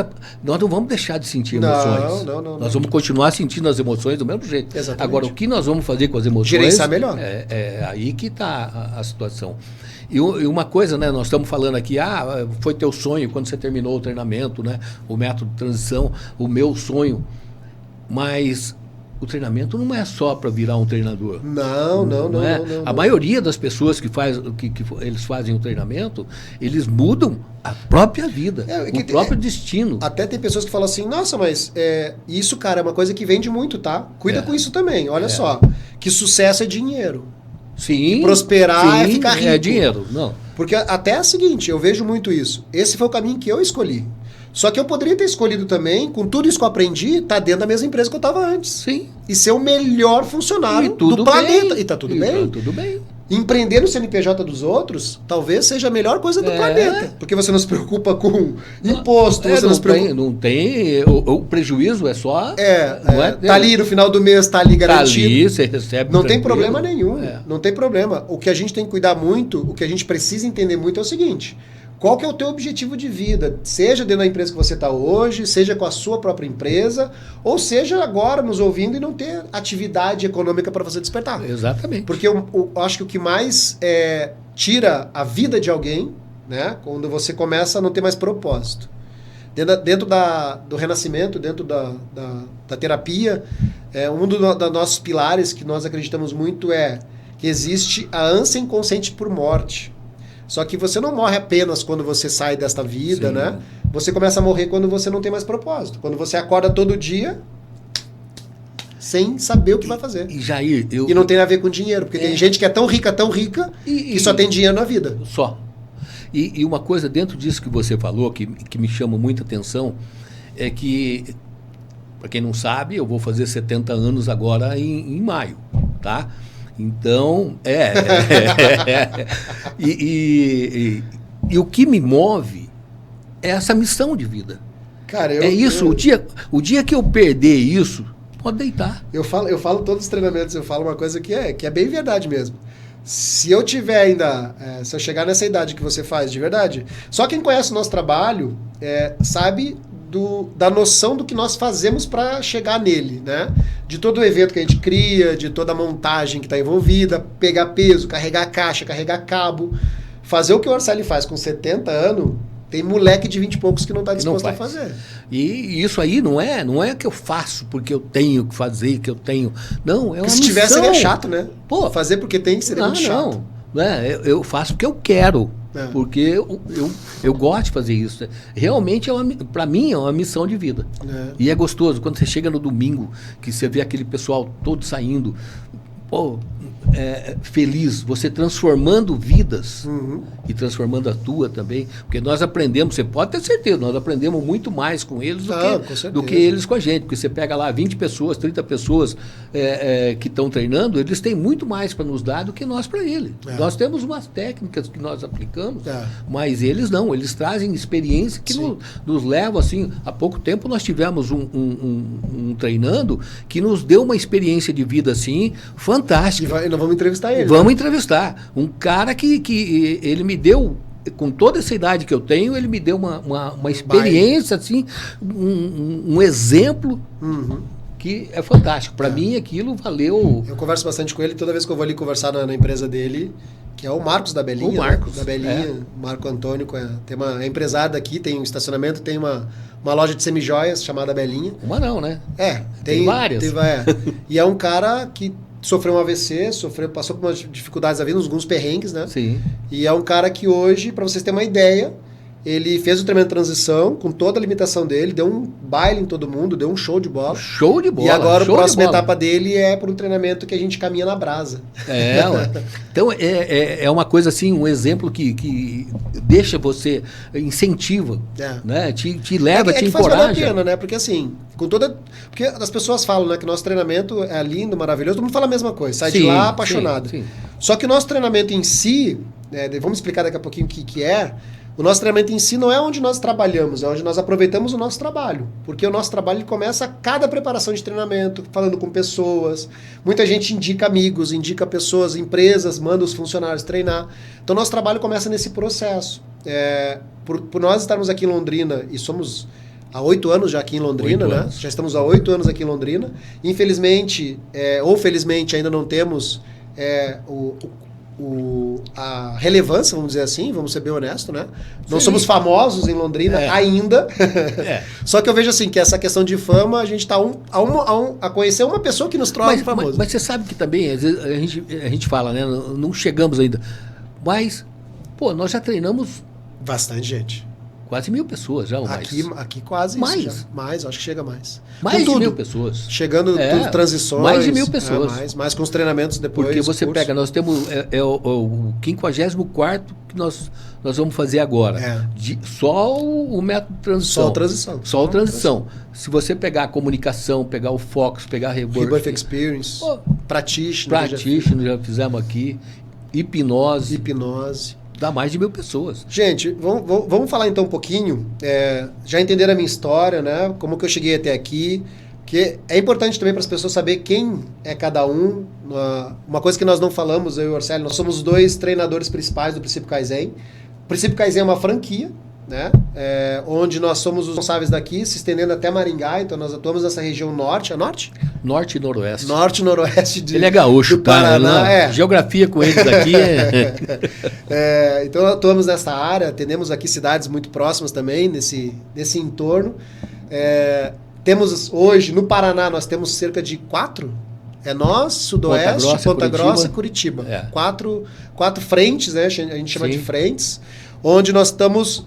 não vamos deixar de sentir emoções. Não. Nós vamos continuar sentindo as emoções do mesmo jeito. Exatamente. Agora, o que nós vamos fazer com as emoções... Gerenciar melhor. É aí que está a situação. E uma coisa, né, nós estamos falando aqui, foi teu sonho quando você terminou o treinamento, né, o método de transição, o meu sonho, mas o treinamento não é só para virar um treinador. Não. A maioria das pessoas que eles fazem o treinamento, eles mudam a própria vida, o próprio destino. Até tem pessoas que falam assim, nossa, mas isso, cara, é uma coisa que vende muito, tá? Cuida com isso também, olha só, que sucesso é dinheiro. Sim. Prosperar é ficar rico. É dinheiro, não. Porque até é o seguinte, eu vejo muito isso. Esse foi o caminho que eu escolhi. Só que eu poderia ter escolhido também, com tudo isso que eu aprendi, estar dentro da mesma empresa que eu estava antes. Sim. E ser o melhor funcionário do planeta. E tá tudo bem. Tá tudo bem. Empreender no CNPJ dos outros, talvez seja a melhor coisa do planeta. Porque você não se preocupa com imposto, você não se preocupa... Não tem, o prejuízo é só... tá ali no final do mês, tá ali garantido. Tá ali, você recebe. Não tem problema nenhum, não tem problema. O que a gente tem que cuidar muito, o que a gente precisa entender muito é o seguinte... Qual que é o teu objetivo de vida? Seja dentro da empresa que você está hoje, seja com a sua própria empresa, ou seja agora nos ouvindo e não ter atividade econômica para você despertar. Exatamente. Porque eu acho que o que mais tira a vida de alguém, né, quando você começa a não ter mais propósito. Dentro do renascimento, dentro da terapia, um dos nossos pilares que nós acreditamos muito é que existe a ânsia inconsciente por morte. Só que você não morre apenas quando você sai desta vida, Sim. né? Você começa a morrer quando você não tem mais propósito. Quando você acorda todo dia sem saber o que vai fazer. E Jair, E não tem a ver com dinheiro, porque tem gente que é tão rica, que só tem dinheiro na vida. Só. E uma coisa dentro disso que você falou, que me chama muita atenção, é que, para quem não sabe, eu vou fazer 70 anos agora em maio, tá? Então, e o que me move é essa missão de vida. Cara, É isso, o dia que eu perder isso, pode deitar. Eu falo todos os treinamentos, eu falo uma coisa que é bem verdade mesmo. Se eu tiver ainda, se eu chegar nessa idade que você faz, de verdade, só quem conhece o nosso trabalho sabe da noção do que nós fazemos para chegar nele, né? De todo o evento que a gente cria, de toda a montagem que está envolvida, pegar peso, carregar caixa, carregar cabo, fazer o que o Orselli faz com 70 anos, tem moleque de 20 e poucos que não está disposto a fazer. E isso aí não é que eu faço porque eu tenho que fazer, que eu tenho. Não, é uma missão. Se tivesse seria chato, né? Pô, fazer porque tem seria muito chato. Não, eu faço porque eu quero. Porque eu gosto de fazer isso. Realmente, para mim, é uma missão de vida. E é gostoso quando você chega no domingo, que você vê aquele pessoal todo saindo, feliz, você transformando vidas e transformando a tua também, porque nós aprendemos, você pode ter certeza, nós aprendemos muito mais com eles do que eles com a gente, porque você pega lá 20 pessoas, 30 pessoas que estão treinando, eles têm muito mais para nos dar do que nós para eles. Nós temos umas técnicas que nós aplicamos, mas eles não, eles trazem experiência que nos leva assim. Há pouco tempo nós tivemos um treinando que nos deu uma experiência de vida assim fantástica. E nós vamos entrevistar ele. Vamos entrevistar. Um cara que ele me deu, com toda essa idade que eu tenho, ele me deu uma experiência, assim, um exemplo que é fantástico. Para mim, aquilo valeu. Eu converso bastante com ele, toda vez que eu vou ali conversar na empresa dele, que é o Marcos da Belinha. O Marcos. Da Belinha, Marco Antônio, é empresário daqui, tem um estacionamento, tem uma loja de semijoias chamada Belinha. Uma não, né? Tem várias. E é um cara que sofreu um AVC, passou por umas dificuldades da vida, alguns perrengues, né? Sim. E é um cara que hoje, para vocês terem uma ideia, ele fez o treinamento de transição com toda a limitação dele, deu um baile em todo mundo, deu um show de bola. Show de bola. E agora a próxima etapa dele é por um treinamento que a gente caminha na brasa. Então é uma coisa assim, um exemplo que deixa você, incentiva, né? Te leva, te encoraja. Faz valer a pena, né? Porque assim, porque as pessoas falam, né, que o nosso treinamento é lindo, maravilhoso, todo mundo fala a mesma coisa, sai de lá apaixonado. Sim. Só que o nosso treinamento em si, vamos explicar daqui a pouquinho o que é. O nosso treinamento em si não é onde nós trabalhamos, é onde nós aproveitamos o nosso trabalho. Porque o nosso trabalho começa a cada preparação de treinamento, falando com pessoas. Muita gente indica amigos, indica pessoas, empresas, manda os funcionários treinar. Então, nosso trabalho começa nesse processo. Por nós estarmos aqui em Londrina, e somos há 8 anos já aqui em Londrina, né? Já estamos há 8 anos aqui em Londrina. Infelizmente, ou felizmente, ainda não temos a relevância, vamos dizer assim, vamos ser bem honestos, né? Não somos famosos em Londrina ainda. Só que eu vejo assim, que essa questão de fama, a gente está a conhecer uma pessoa que nos torna famoso. Mas você sabe que também, às vezes, a gente fala, né? Não chegamos ainda. Mas, nós já treinamos bastante gente. Quase 1.000 pessoas já, ou mais. Aqui quase mais. Isso já. Mais, acho que chega mais. Mais de 1.000 pessoas. Chegando transições. Mais de 1.000 pessoas. Mais com os treinamentos depois. Porque você pega, nós temos o 54º que nós vamos fazer agora. Só o método de transição. Só a transição. Se você pegar a comunicação, pegar o Fox, pegar a Rebirth Experience, Practitioner já fizemos aqui, hipnose. Dá mais de 1.000 pessoas. Gente, vamos falar então um pouquinho. Já entenderam a minha história, né? Como que eu cheguei até aqui. Porque é importante também para as pessoas saber quem é cada um. Uma coisa que nós não falamos, eu e o Orselli, nós somos os 2 treinadores principais do Princípio Kaizen. O Princípio Kaizen é uma franquia, né? Onde nós somos os responsáveis daqui, se estendendo até Maringá. Então nós atuamos nessa região norte. É norte? Norte e noroeste. Norte e noroeste ele é gaúcho, do Paraná. Geografia com eles aqui então atuamos nessa área, atendemos aqui cidades muito próximas também, nesse entorno. Temos hoje, no Paraná, nós temos cerca de 4. Nós, Sudoeste, Ponta Grossa e Curitiba. 4 frentes, né? A gente chama de frentes, onde nós estamos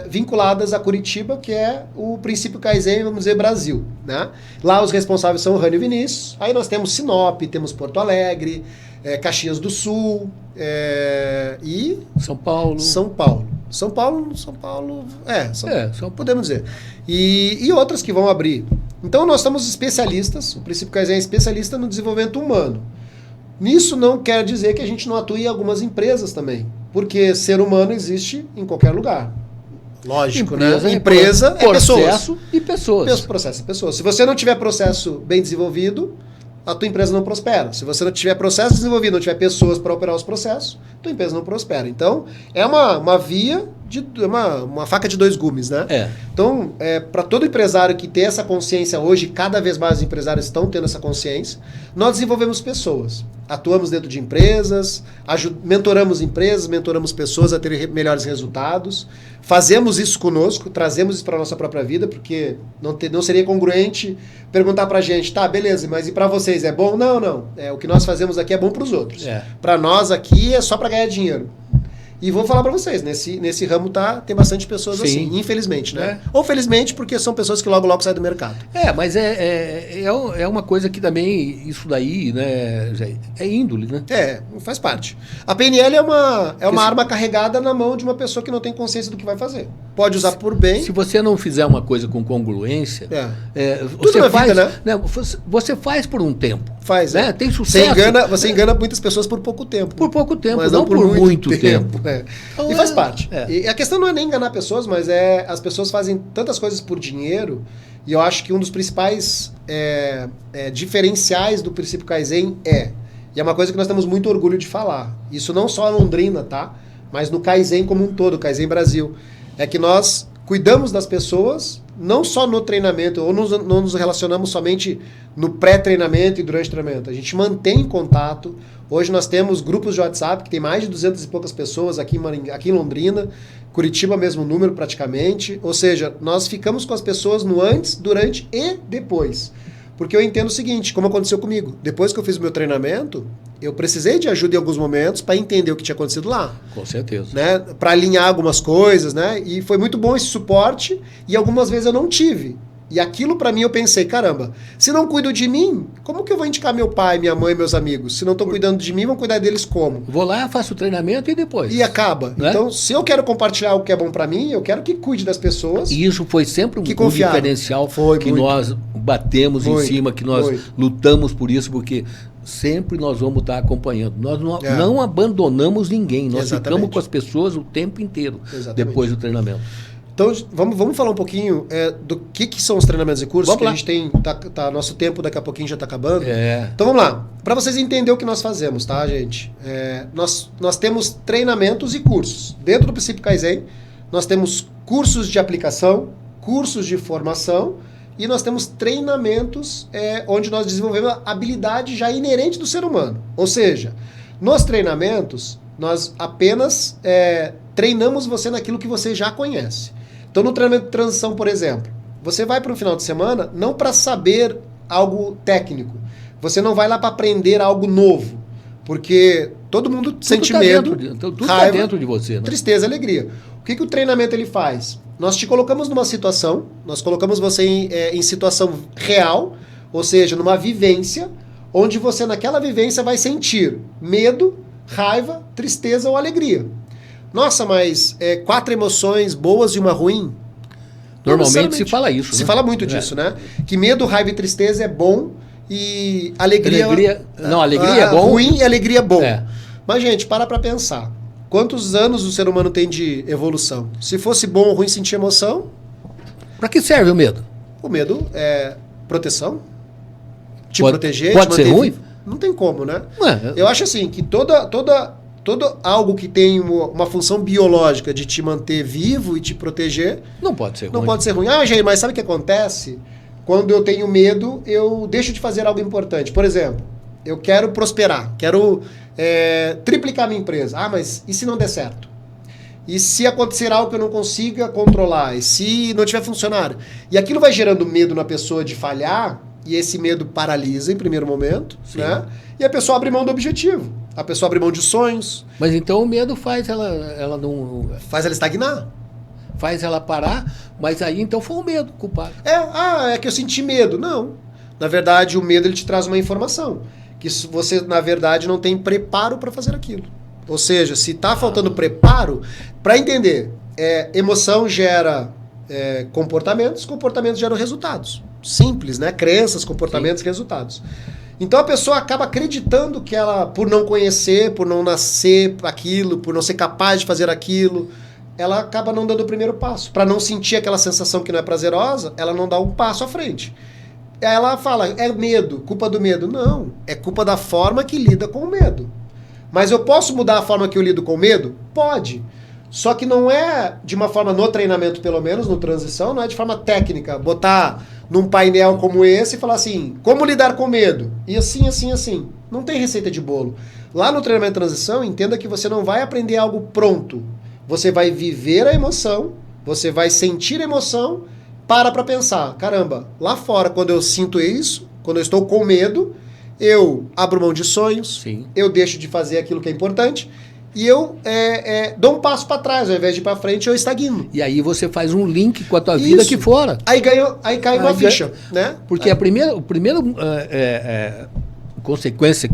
vinculadas a Curitiba, que é o Princípio Kaizen, vamos dizer, Brasil, né? Lá os responsáveis são o Rânio Vinícius, aí nós temos Sinop, temos Porto Alegre, Caxias do Sul e... São Paulo. Podemos dizer. E outras que vão abrir. Então nós somos especialistas, o Princípio Kaizen é especialista no desenvolvimento humano. Nisso não quer dizer que a gente não atue em algumas empresas também, porque ser humano existe em qualquer lugar. lógico, Empresa, né? Empresa é pessoas. Processo e pessoas. Processo e pessoas. Se você não tiver processo bem desenvolvido, a tua empresa não prospera. Se você não tiver processo desenvolvido, não tiver pessoas para operar os processos, tua empresa não prospera. Então, é uma via, uma faca de dois gumes, né? Então, para todo empresário que tem essa consciência hoje, cada vez mais os empresários estão tendo essa consciência, nós desenvolvemos pessoas. Atuamos dentro de empresas, mentoramos empresas, mentoramos pessoas a terem melhores resultados, fazemos isso conosco, trazemos isso para a nossa própria vida, porque não seria congruente perguntar para a gente, tá, beleza, mas e para vocês é bom? Não. O que nós fazemos aqui é bom para os outros. Para nós aqui é só para ganhar dinheiro. E vou falar para vocês, nesse ramo tem bastante pessoas assim, infelizmente, né? Ou felizmente, porque são pessoas que logo saem do mercado. Mas é uma coisa que também, isso daí, né, é índole, né? Faz parte. A PNL é uma arma carregada na mão de uma pessoa que não tem consciência do que vai fazer. Pode usar por bem. Se você não fizer uma coisa com congruência, você faz, vida, né? Você faz por um tempo. Faz, né? Tem sucesso. Você engana muitas pessoas por pouco tempo. Por pouco tempo, mas não por muito tempo. Então, e faz parte. E a questão não é nem enganar pessoas, mas as pessoas fazem tantas coisas por dinheiro, e eu acho que um dos principais diferenciais do princípio Kaizen e é uma coisa que nós temos muito orgulho de falar, isso não só na Londrina, tá? Mas no Kaizen como um todo, Kaizen Brasil, é que nós cuidamos das pessoas, não só no treinamento, ou não nos relacionamos somente no pré-treinamento e durante o treinamento. A gente mantém contato. Hoje nós temos grupos de WhatsApp que tem mais de 200 e poucas pessoas aqui em Londrina, Curitiba mesmo número praticamente. Ou seja, nós ficamos com as pessoas no antes, durante e depois. Porque eu entendo o seguinte, como aconteceu comigo. Depois que eu fiz o meu treinamento, eu precisei de ajuda em alguns momentos para entender o que tinha acontecido lá. Com certeza. Né? Para alinhar algumas coisas, né? E foi muito bom esse suporte, e algumas vezes eu não tive. E aquilo para mim eu pensei, caramba, se não cuido de mim, como que eu vou indicar meu pai, minha mãe, meus amigos? Se não estão cuidando de mim, vão cuidar deles como? Vou lá, faço o treinamento e depois. E acaba. Né? Então, se eu quero compartilhar algo que é bom para mim, eu quero que cuide das pessoas. E isso foi sempre um diferencial que nós batemos em cima, que nós lutamos por isso, porque sempre nós vamos estar acompanhando. Nós não abandonamos ninguém, nós ficamos com as pessoas o tempo inteiro depois do treinamento. Então, vamos falar um pouquinho do que são os treinamentos e cursos, que a gente tem, nosso tempo daqui a pouquinho já está acabando. Então, vamos lá. Para vocês entenderem o que nós fazemos, tá, gente? Nós temos treinamentos e cursos. Dentro do princípio Kaizen, nós temos cursos de aplicação, cursos de formação, e nós temos treinamentos onde nós desenvolvemos a habilidade já inerente do ser humano. Ou seja, nos treinamentos, nós apenas treinamos você naquilo que você já conhece. Então, no treinamento de transição, por exemplo, você vai para um final de semana não para saber algo técnico. Você não vai lá para aprender algo novo. Porque todo mundo sente medo, tudo raiva, tá dentro de você, né? Tristeza, alegria. O que o treinamento ele faz? Nós te colocamos numa situação, nós colocamos você em situação real, ou seja, numa vivência, onde você naquela vivência vai sentir medo, raiva, tristeza ou alegria. Nossa, mas 4 emoções boas e uma ruim? Normalmente se fala isso. Se fala muito disso, né? Que medo, raiva e tristeza é bom e alegria é bom. Ruim e alegria é bom. Mas, gente, para pensar. Quantos anos o ser humano tem de evolução? Se fosse bom ou ruim sentir emoção... Para que serve o medo? O medo é proteção. Proteger, pode ser ruim? Não tem como, né? Eu acho assim, que todo algo que tem uma função biológica de te manter vivo e te proteger... Não pode ser ruim. Não pode ser ruim. Jair, mas sabe o que acontece? Quando eu tenho medo, eu deixo de fazer algo importante. Por exemplo, eu quero prosperar, quero triplicar minha empresa. Mas e se não der certo? E se acontecer algo que eu não consiga controlar? E se não tiver funcionário? E aquilo vai gerando medo na pessoa de falhar, e esse medo paralisa em primeiro momento, né? E a pessoa abre mão do objetivo. A pessoa abre mão de sonhos. Mas então o medo faz ela não... Faz ela estagnar. Faz ela parar, mas aí então foi o medo culpado. É que eu senti medo. Não. Na verdade, o medo ele te traz uma informação. Que você, na verdade, não tem preparo para fazer aquilo. Ou seja, se está faltando preparo, para entender, emoção gera comportamentos geram resultados. Simples, né? Crenças, comportamentos, resultados. Então a pessoa acaba acreditando que ela, por não conhecer, por não nascer aquilo, por não ser capaz de fazer aquilo, ela acaba não dando o primeiro passo. Para não sentir aquela sensação que não é prazerosa, ela não dá um passo à frente. Aí ela fala, é medo, culpa do medo. Não, é culpa da forma que lida com o medo. Mas eu posso mudar a forma que eu lido com o medo? Pode. Só que não é de uma forma, no treinamento pelo menos, no transição, não é de forma técnica, botar num painel como esse e falar assim, como lidar com medo? E assim, assim, assim. Não tem receita de bolo. Lá no treinamento de transição, entenda que você não vai aprender algo pronto. Você vai viver a emoção, você vai sentir a emoção, para pensar, caramba, lá fora, quando eu sinto isso, quando eu estou com medo, eu abro mão de sonhos, Sim. eu deixo de fazer aquilo que é importante, e eu dou um passo para trás, ao invés de ir para frente, eu estagno. E aí você faz um link com a tua vida aqui fora. Aí cai uma ficha, né? Porque a primeira consequência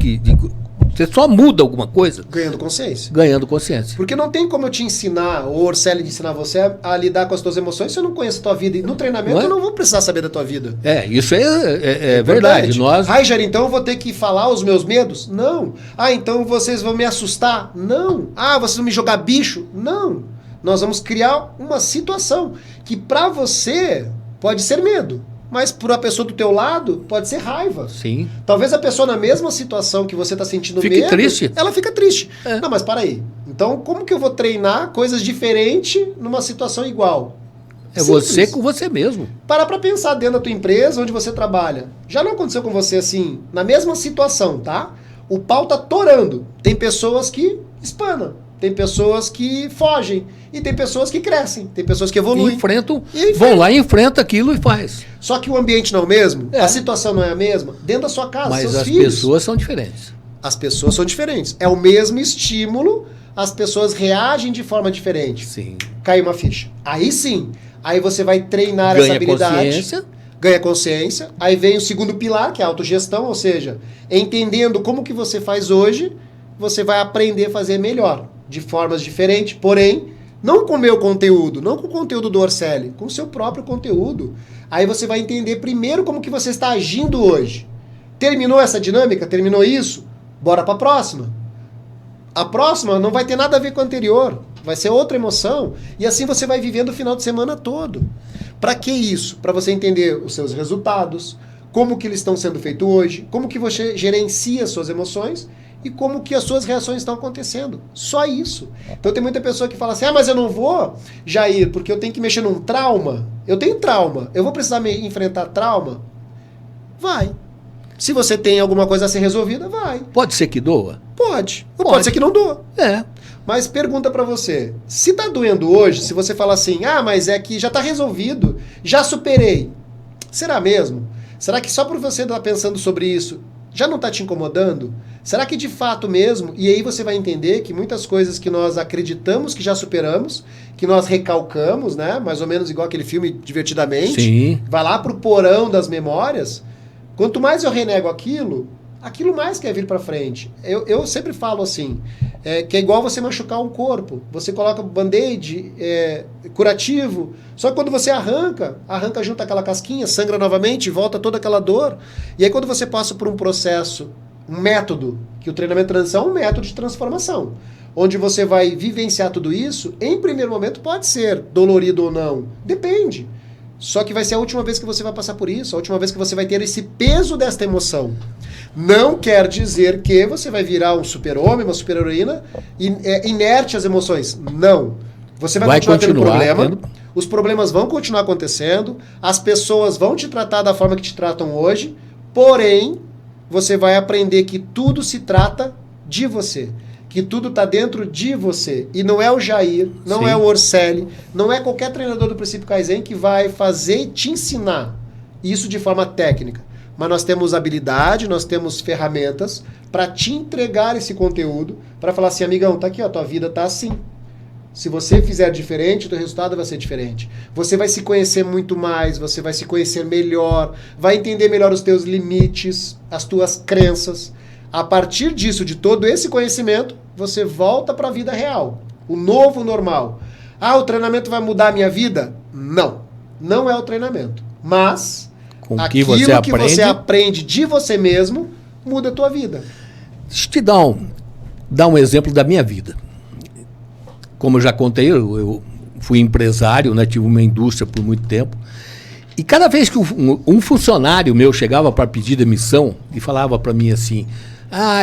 você só muda alguma coisa ganhando consciência. Ganhando consciência. Porque não tem como eu te ensinar, ou o Orselli ensinar você a lidar com as tuas emoções se eu não conheço a tua vida. E no treinamento eu não vou precisar saber da tua vida. Isso é verdade. Jair, então eu vou ter que falar os meus medos? Não. Então vocês vão me assustar? Não. Vocês vão me jogar bicho? Não. Nós vamos criar uma situação que pra você pode ser medo. Mas para a pessoa do teu lado, pode ser raiva. Sim. Talvez a pessoa na mesma situação que você está sentindo medo, triste. Ela fica triste. Não, mas para aí. Então, como que eu vou treinar coisas diferentes numa situação igual? Simples. Você com você mesmo. Para pensar dentro da tua empresa, onde você trabalha. Já não aconteceu com você assim, na mesma situação, tá? O pau tá torando. Tem pessoas que espanam. Tem pessoas que fogem. E tem pessoas que crescem. Tem pessoas que evoluem. Vão lá e enfrentam aquilo e faz. Só que o ambiente não é o mesmo? A situação não é a mesma? Dentro da sua casa, mas seus as filhos. pessoas são diferentes. As pessoas são diferentes. É o mesmo estímulo, as pessoas reagem de forma diferente. Sim. Cai uma ficha. Aí sim. Aí você vai treinar essa habilidade. Ganha consciência. Aí vem o segundo pilar, que é a autogestão, ou seja, entendendo como que você faz hoje, você vai aprender a fazer melhor, de formas diferentes, porém, não com o meu conteúdo, não com o conteúdo do Orselli, com o seu próprio conteúdo. Aí você vai entender primeiro como que você está agindo hoje. Terminou essa dinâmica? Terminou isso? Bora para a próxima. A próxima não vai ter nada a ver com a anterior. Vai ser outra emoção. E assim você vai vivendo o final de semana todo. Para que isso? Para você entender os seus resultados, como que eles estão sendo feitos hoje, como que você gerencia as suas emoções e como que as suas reações estão acontecendo. Só isso. Então tem muita pessoa que fala assim, mas eu não vou, Jair, porque eu tenho que mexer num trauma. Eu tenho trauma. Eu vou precisar enfrentar trauma? Vai. Se você tem alguma coisa a ser resolvida, vai. Pode ser que doa? Pode. Ou pode ser que não doa. Mas pergunta pra você, se tá doendo hoje, se você fala assim, mas é que já tá resolvido, já superei. Será mesmo? Será que só por você estar pensando sobre isso, já não tá te incomodando? Será que de fato mesmo? E aí você vai entender que muitas coisas que nós acreditamos que já superamos, que nós recalcamos, né? Mais ou menos igual aquele filme Divertidamente. Sim. Vai lá pro porão das memórias. Quanto mais eu renego aquilo mais quer vir pra frente. Eu sempre falo assim, que é igual você machucar um corpo. Você coloca band-aid curativo, só que quando você arranca junto aquela casquinha, sangra novamente, volta toda aquela dor. E aí quando você passa por um processo, um método, que o treinamento de transição é um método de transformação, onde você vai vivenciar tudo isso, em primeiro momento pode ser dolorido ou não, depende. Só que vai ser a última vez que você vai passar por isso, a última vez que você vai ter esse peso desta emoção. Não quer dizer que você vai virar um super-homem, uma super-heroína, inerte às emoções. Não. Você vai continuar tendo problema, os problemas vão continuar acontecendo, as pessoas vão te tratar da forma que te tratam hoje, porém, você vai aprender que tudo se trata de você. Que tudo está dentro de você. E não é o Jair, não é o Orselli, não é qualquer treinador do Princípio Kaizen que vai fazer e te ensinar isso de forma técnica. Mas nós temos habilidade, nós temos ferramentas para te entregar esse conteúdo, para falar assim, amigão, tá aqui, ó, tua vida tá assim. Se você fizer diferente, o teu resultado vai ser diferente. Você vai se conhecer muito mais, você vai se conhecer melhor, vai entender melhor os teus limites, as tuas crenças. A partir disso, de todo esse conhecimento, você volta para a vida real. O novo normal. O treinamento vai mudar a minha vida? Não. Não é o treinamento. Mas aquilo que você aprende de você mesmo muda a tua vida. Deixa eu te dar um exemplo da minha vida. Como eu já contei, eu fui empresário, né? Tive uma indústria por muito tempo. E cada vez que um funcionário meu chegava para pedir demissão e falava para mim assim: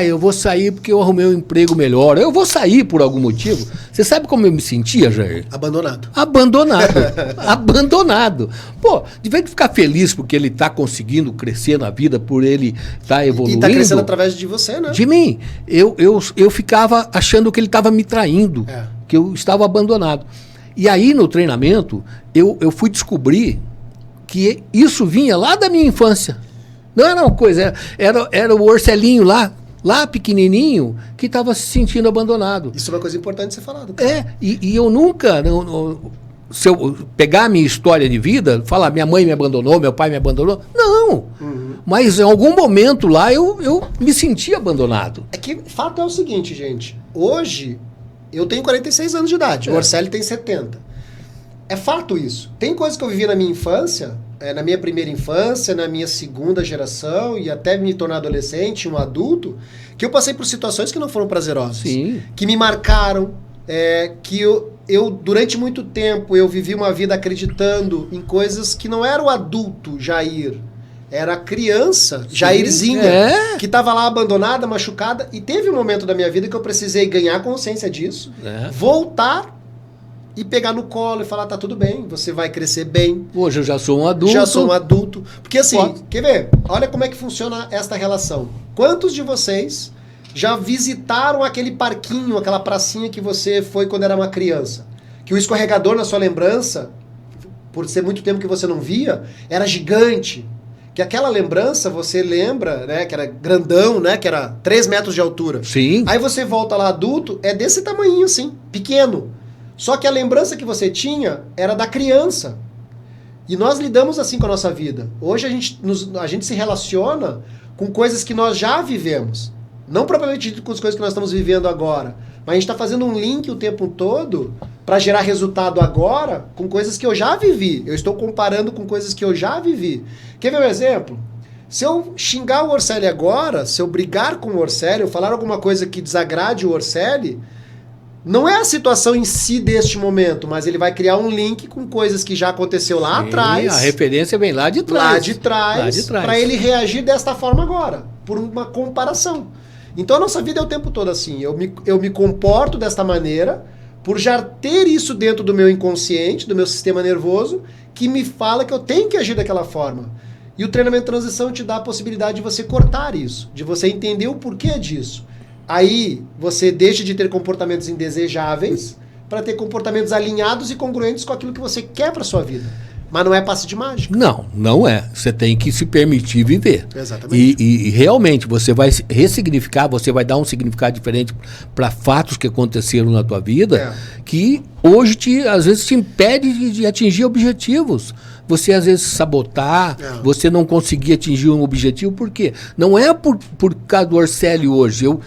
eu vou sair porque eu arrumei um emprego melhor. Eu vou sair por algum motivo. Você sabe como eu me sentia, Jair? Abandonado. Abandonado. Pô, de vez de ficar feliz porque ele está conseguindo crescer na vida, por ele estar evoluindo. E está crescendo através de você, né? De mim. Eu ficava achando que ele estava me traindo, que eu estava abandonado. E aí, no treinamento, eu fui descobrir que isso vinha lá da minha infância. Não era uma coisa, era o Orcelinho lá pequenininho, que estava se sentindo abandonado. Isso é uma coisa importante ser falado. E eu nunca, se eu pegar a minha história de vida, falar minha mãe me abandonou, meu pai me abandonou, não. Mas em algum momento lá eu me senti abandonado. É que o fato é o seguinte, gente. Hoje, eu tenho 46 anos de idade, o Orcélio tem 70. É fato isso. Tem coisas que eu vivi na minha infância, na minha primeira infância, na minha segunda geração e até me tornar adolescente, um adulto, que eu passei por situações que não foram prazerosas. Sim. Que me marcaram, que eu, durante muito tempo, eu vivi uma vida acreditando em coisas que não era o adulto Jair, era a criança, sim, Jairzinha, que estava lá abandonada, machucada, e teve um momento da minha vida que eu precisei ganhar consciência disso, voltar e pegar no colo e falar, tá tudo bem, você vai crescer bem. Hoje eu já sou um adulto. Já sou um adulto. Porque assim, quer ver? Olha como é que funciona esta relação. Quantos de vocês já visitaram aquele parquinho, aquela pracinha que você foi quando era uma criança? Que o escorregador na sua lembrança, por ser muito tempo que você não via, era gigante. Que aquela lembrança, você lembra, né, que era grandão, né, que era 3 metros de altura. Sim. Aí você volta lá adulto, é desse tamanhinho assim, pequeno. Só que a lembrança que você tinha era da criança. E nós lidamos assim com a nossa vida. Hoje a gente se relaciona com coisas que nós já vivemos. Não propriamente com as coisas que nós estamos vivendo agora. Mas a gente está fazendo um link o tempo todo para gerar resultado agora com coisas que eu já vivi. Eu estou comparando com coisas que eu já vivi. Quer ver um exemplo? Se eu xingar o Orcélio agora, se eu brigar com o Orcélio, falar alguma coisa que desagrade o Orcélio, não é a situação em si deste momento, mas ele vai criar um link com coisas que já aconteceu lá atrás. A referência vem lá de trás. Lá de trás. Para ele reagir desta forma agora, por uma comparação. Então a nossa vida é o tempo todo assim. Eu me comporto desta maneira, por já ter isso dentro do meu inconsciente, do meu sistema nervoso, que me fala que eu tenho que agir daquela forma. E o treinamento de transição te dá a possibilidade de você cortar isso, de você entender o porquê disso. Aí você deixa de ter comportamentos indesejáveis para ter comportamentos alinhados e congruentes com aquilo que você quer para sua vida. Mas não é passe de mágica. Não é. Você tem que se permitir viver. Exatamente. E realmente você vai ressignificar, você vai dar um significado diferente para fatos que aconteceram na tua vida, que hoje às vezes te impede de atingir objetivos. Você às vezes sabotar, você não conseguir atingir um objetivo, por quê? Não é por causa do Orcélio hoje. Eu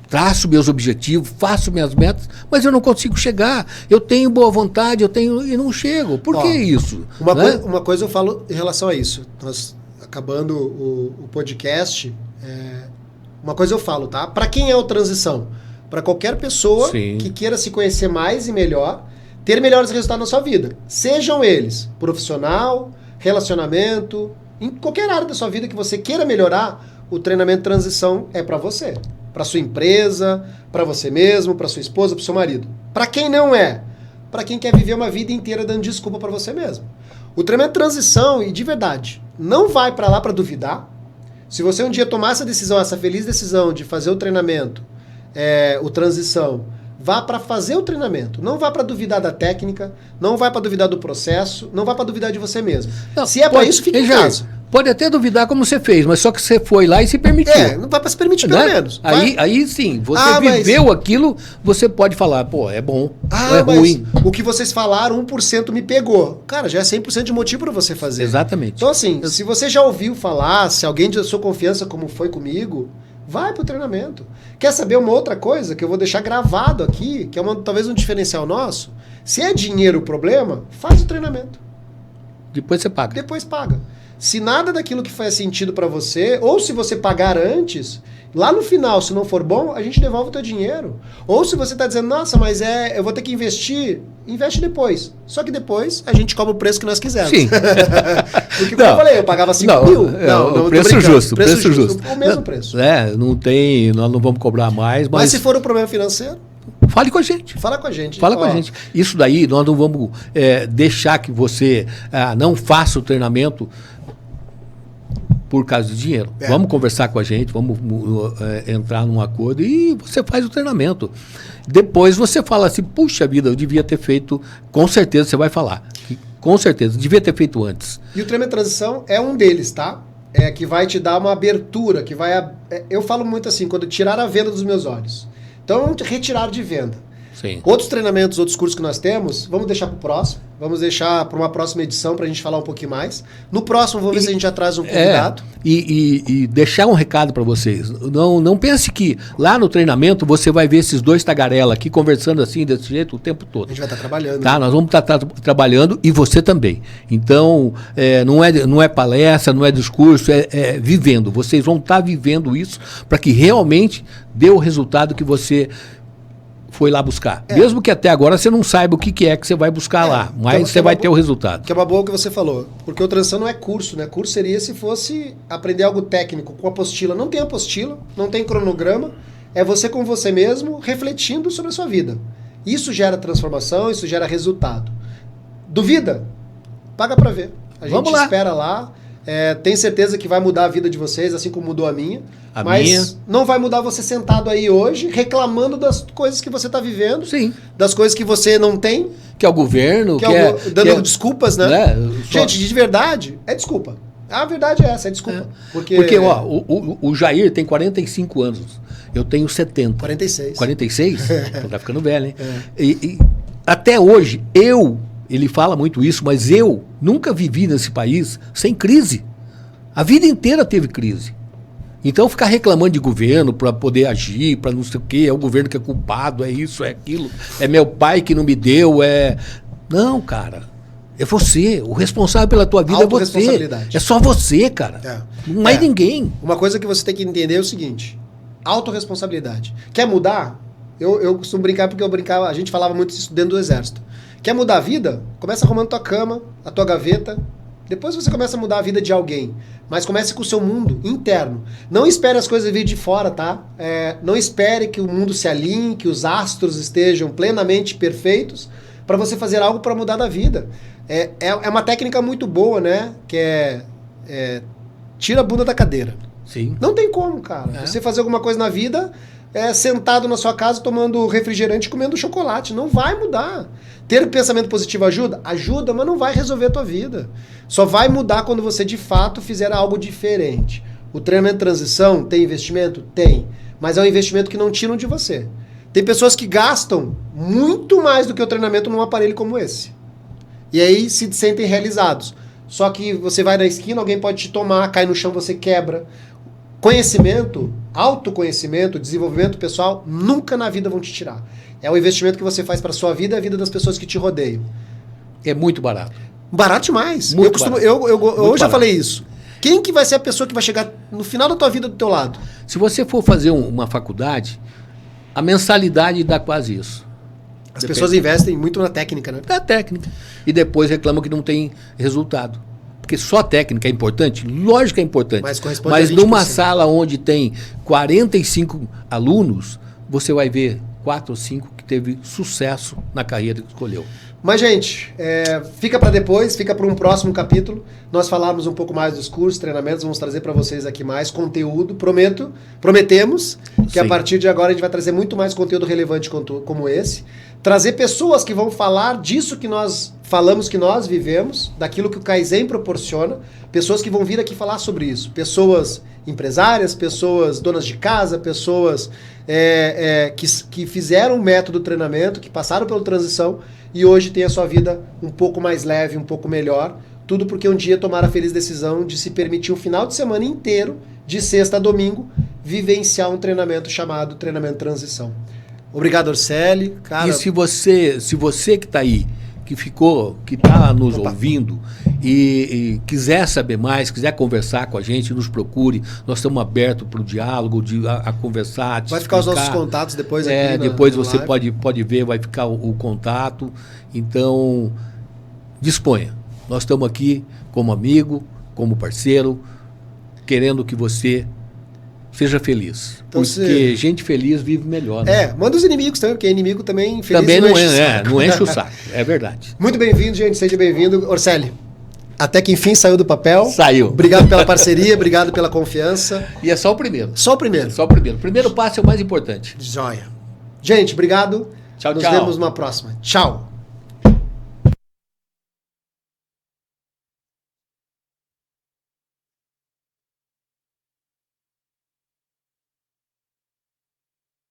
traço meus objetivos, faço minhas metas, mas eu não consigo chegar. Eu tenho boa vontade, e não chego. Por que isso? Uma coisa eu falo em relação a isso. Nós, acabando o podcast, uma coisa eu falo, tá? Para quem é o Transição? Para qualquer pessoa que queira se conhecer mais e melhor, ter melhores resultados na sua vida. Sejam eles profissional, relacionamento, em qualquer área da sua vida que você queira melhorar, o treinamento de transição é para você. Para sua empresa, para você mesmo, para sua esposa, para o seu marido. Para quem não é? Para quem quer viver uma vida inteira dando desculpa para você mesmo. O treinamento de transição, e de verdade, não vai para lá para duvidar. Se você um dia tomar essa decisão, essa feliz decisão de fazer o treinamento, o transição, vá para fazer o treinamento. Não vá para duvidar da técnica, não vá para duvidar do processo, não vá para duvidar de você mesmo. Não, se é para isso, fique em casa. Pode até duvidar como você fez, mas só que você foi lá e se permitiu. Não vai para se permitir, pelo menos. Aí sim, você viveu aquilo, você pode falar, pô, é bom, é ruim. O que vocês falaram, 1% me pegou. Cara, já é 100% de motivo para você fazer. Exatamente. Então assim, se você já ouviu falar, se alguém de sua confiança, como foi comigo, vai pro treinamento. Quer saber uma outra coisa que eu vou deixar gravado aqui, que é talvez um diferencial nosso? Se é dinheiro o problema, faz o treinamento. Depois você paga. Depois paga. Se nada daquilo que faz sentido para você, ou se você pagar antes, lá no final, se não for bom, a gente devolve o teu dinheiro. Ou se você está dizendo, nossa, mas eu vou ter que investir investe depois. Só que depois a gente cobra o preço que nós quisermos. Sim. Porque, como eu falei, eu pagava 5 mil. Não, preço justo. Preço justo. O mesmo preço. Não tem, nós não vamos cobrar mais. Mas se for um problema financeiro, fale com a gente. Fala com a gente. Fala com a gente. Isso daí, nós não vamos deixar que você não faça o treinamento por causa de dinheiro. Vamos conversar com a gente, vamos entrar num acordo e você faz o treinamento. Depois você fala assim, puxa vida, eu devia ter feito, com certeza você vai falar. Com certeza, devia ter feito antes. E o treinamento de transição é um deles, tá? Que vai te dar uma abertura, que vai... eu falo muito assim, quando tirar a venda dos meus olhos. Então, retirar de venda. Sim. Outros treinamentos, outros cursos que nós temos, vamos deixar para o próximo. Vamos deixar para uma próxima edição para a gente falar um pouquinho mais. No próximo, vamos ver se a gente já traz um convidado. E deixar um recado para vocês. Não pense que lá no treinamento você vai ver esses dois tagarela aqui conversando assim, desse jeito, o tempo todo. A gente vai estar trabalhando. Tá? Nós vamos estar trabalhando e você também. Então, não é palestra, não é discurso, é vivendo. Vocês vão estar vivendo isso para que realmente dê o resultado que você foi lá buscar. Mesmo que até agora você não saiba o que é que você vai buscar lá, mas você vai ter o resultado. Que é uma boa que você falou, porque o transição não é curso, né? Curso seria se fosse aprender algo técnico com apostila. Não tem apostila, não tem cronograma, é você com você mesmo refletindo sobre a sua vida. Isso gera transformação, isso gera resultado. Duvida? Paga pra ver. A gente espera lá. Tenho certeza que vai mudar a vida de vocês, assim como mudou a minha. Mas não vai mudar você sentado aí hoje, reclamando das coisas que você está vivendo. Sim. Das coisas que você não tem. Que é o governo. Dando desculpas, né? Gente, de verdade, é desculpa. A verdade é essa, é desculpa. Porque o Jair tem 45 anos. Eu tenho 70. 46. 46? Então tá ficando velho, hein? E até hoje, ele fala muito isso, mas eu nunca vivi nesse país sem crise. A vida inteira teve crise. Então ficar reclamando de governo para poder agir, para não sei o quê, é o governo que é culpado, é isso, é aquilo, é meu pai que não me deu, Não, cara. É você. O responsável pela tua vida é você. É só você, cara. Não mais ninguém. Uma coisa que você tem que entender é o seguinte. Autorresponsabilidade. Quer mudar? Eu costumo brincar porque a gente falava muito isso dentro do exército. Quer mudar a vida? Começa arrumando tua cama, a tua gaveta. Depois você começa a mudar a vida de alguém. Mas comece com o seu mundo interno. Não espere as coisas vir de fora, tá? Não espere que o mundo se alinhe, que os astros estejam plenamente perfeitos para você fazer algo para mudar da vida. É uma técnica muito boa, né? Que tira a bunda da cadeira. Sim. Não tem como, cara. Você fazer alguma coisa na vida sentado na sua casa tomando refrigerante e comendo chocolate. Não vai mudar. Ter pensamento positivo ajuda? Ajuda, mas não vai resolver a tua vida. Só vai mudar quando você de fato fizer algo diferente. O treinamento de transição tem investimento? Tem. Mas é um investimento que não tiram de você. Tem pessoas que gastam muito mais do que o treinamento num aparelho como esse. E aí se sentem realizados. Só que você vai na esquina, alguém pode te tomar, cai no chão, você quebra. Conhecimento, autoconhecimento, desenvolvimento pessoal, nunca na vida vão te tirar. É o investimento que você faz para a sua vida e a vida das pessoas que te rodeiam. É muito barato. Barato demais. Muito Hoje eu falei isso. Quem que vai ser a pessoa que vai chegar no final da tua vida do teu lado? Se você for fazer uma faculdade, a mensalidade dá quase isso. As pessoas investem muito na técnica, né? Na técnica. E depois reclamam que não tem resultado. Porque só a técnica é importante? Lógico que é importante. Mas numa sala onde tem 45 alunos, você vai ver 4 ou 5 que teve sucesso na carreira que escolheu. Mas, gente, fica para depois, fica para um próximo capítulo. Nós falarmos um pouco mais dos cursos, treinamentos, vamos trazer para vocês aqui mais conteúdo. Prometemos que a partir de agora a gente vai trazer muito mais conteúdo relevante como esse. Trazer pessoas que vão falar disso que nós falamos, que nós vivemos, daquilo que o Kaizen proporciona. Pessoas que vão vir aqui falar sobre isso. Pessoas empresárias, pessoas donas de casa, pessoas que fizeram o método treinamento, que passaram pela transição e hoje tem a sua vida um pouco mais leve, um pouco melhor. Tudo porque um dia tomaram a feliz decisão de se permitir um final de semana inteiro, de sexta a domingo, vivenciar um treinamento chamado treinamento transição. Obrigado, Orceli. Cara... E se você que está aí que está nos ouvindo e quiser saber mais, quiser conversar com a gente, nos procure. Nós estamos abertos para o diálogo, a conversar. Vai ficar os nossos contatos depois aqui. Depois você pode ver, vai ficar o contato. Então, disponha. Nós estamos aqui como amigo, como parceiro, querendo que você seja feliz. Então, porque gente feliz vive melhor. Né? Manda os inimigos também, porque inimigo também feliz também não enche o saco. É verdade. Muito bem-vindo, gente. Seja bem-vindo. Orselli, até que enfim saiu do papel. Saiu. Obrigado pela parceria, obrigado pela confiança. E é só o primeiro. Só o primeiro. Só o primeiro. O primeiro passo é o mais importante. Joia. Gente, obrigado. Tchau, Nos tchau. vemos numa próxima. Tchau.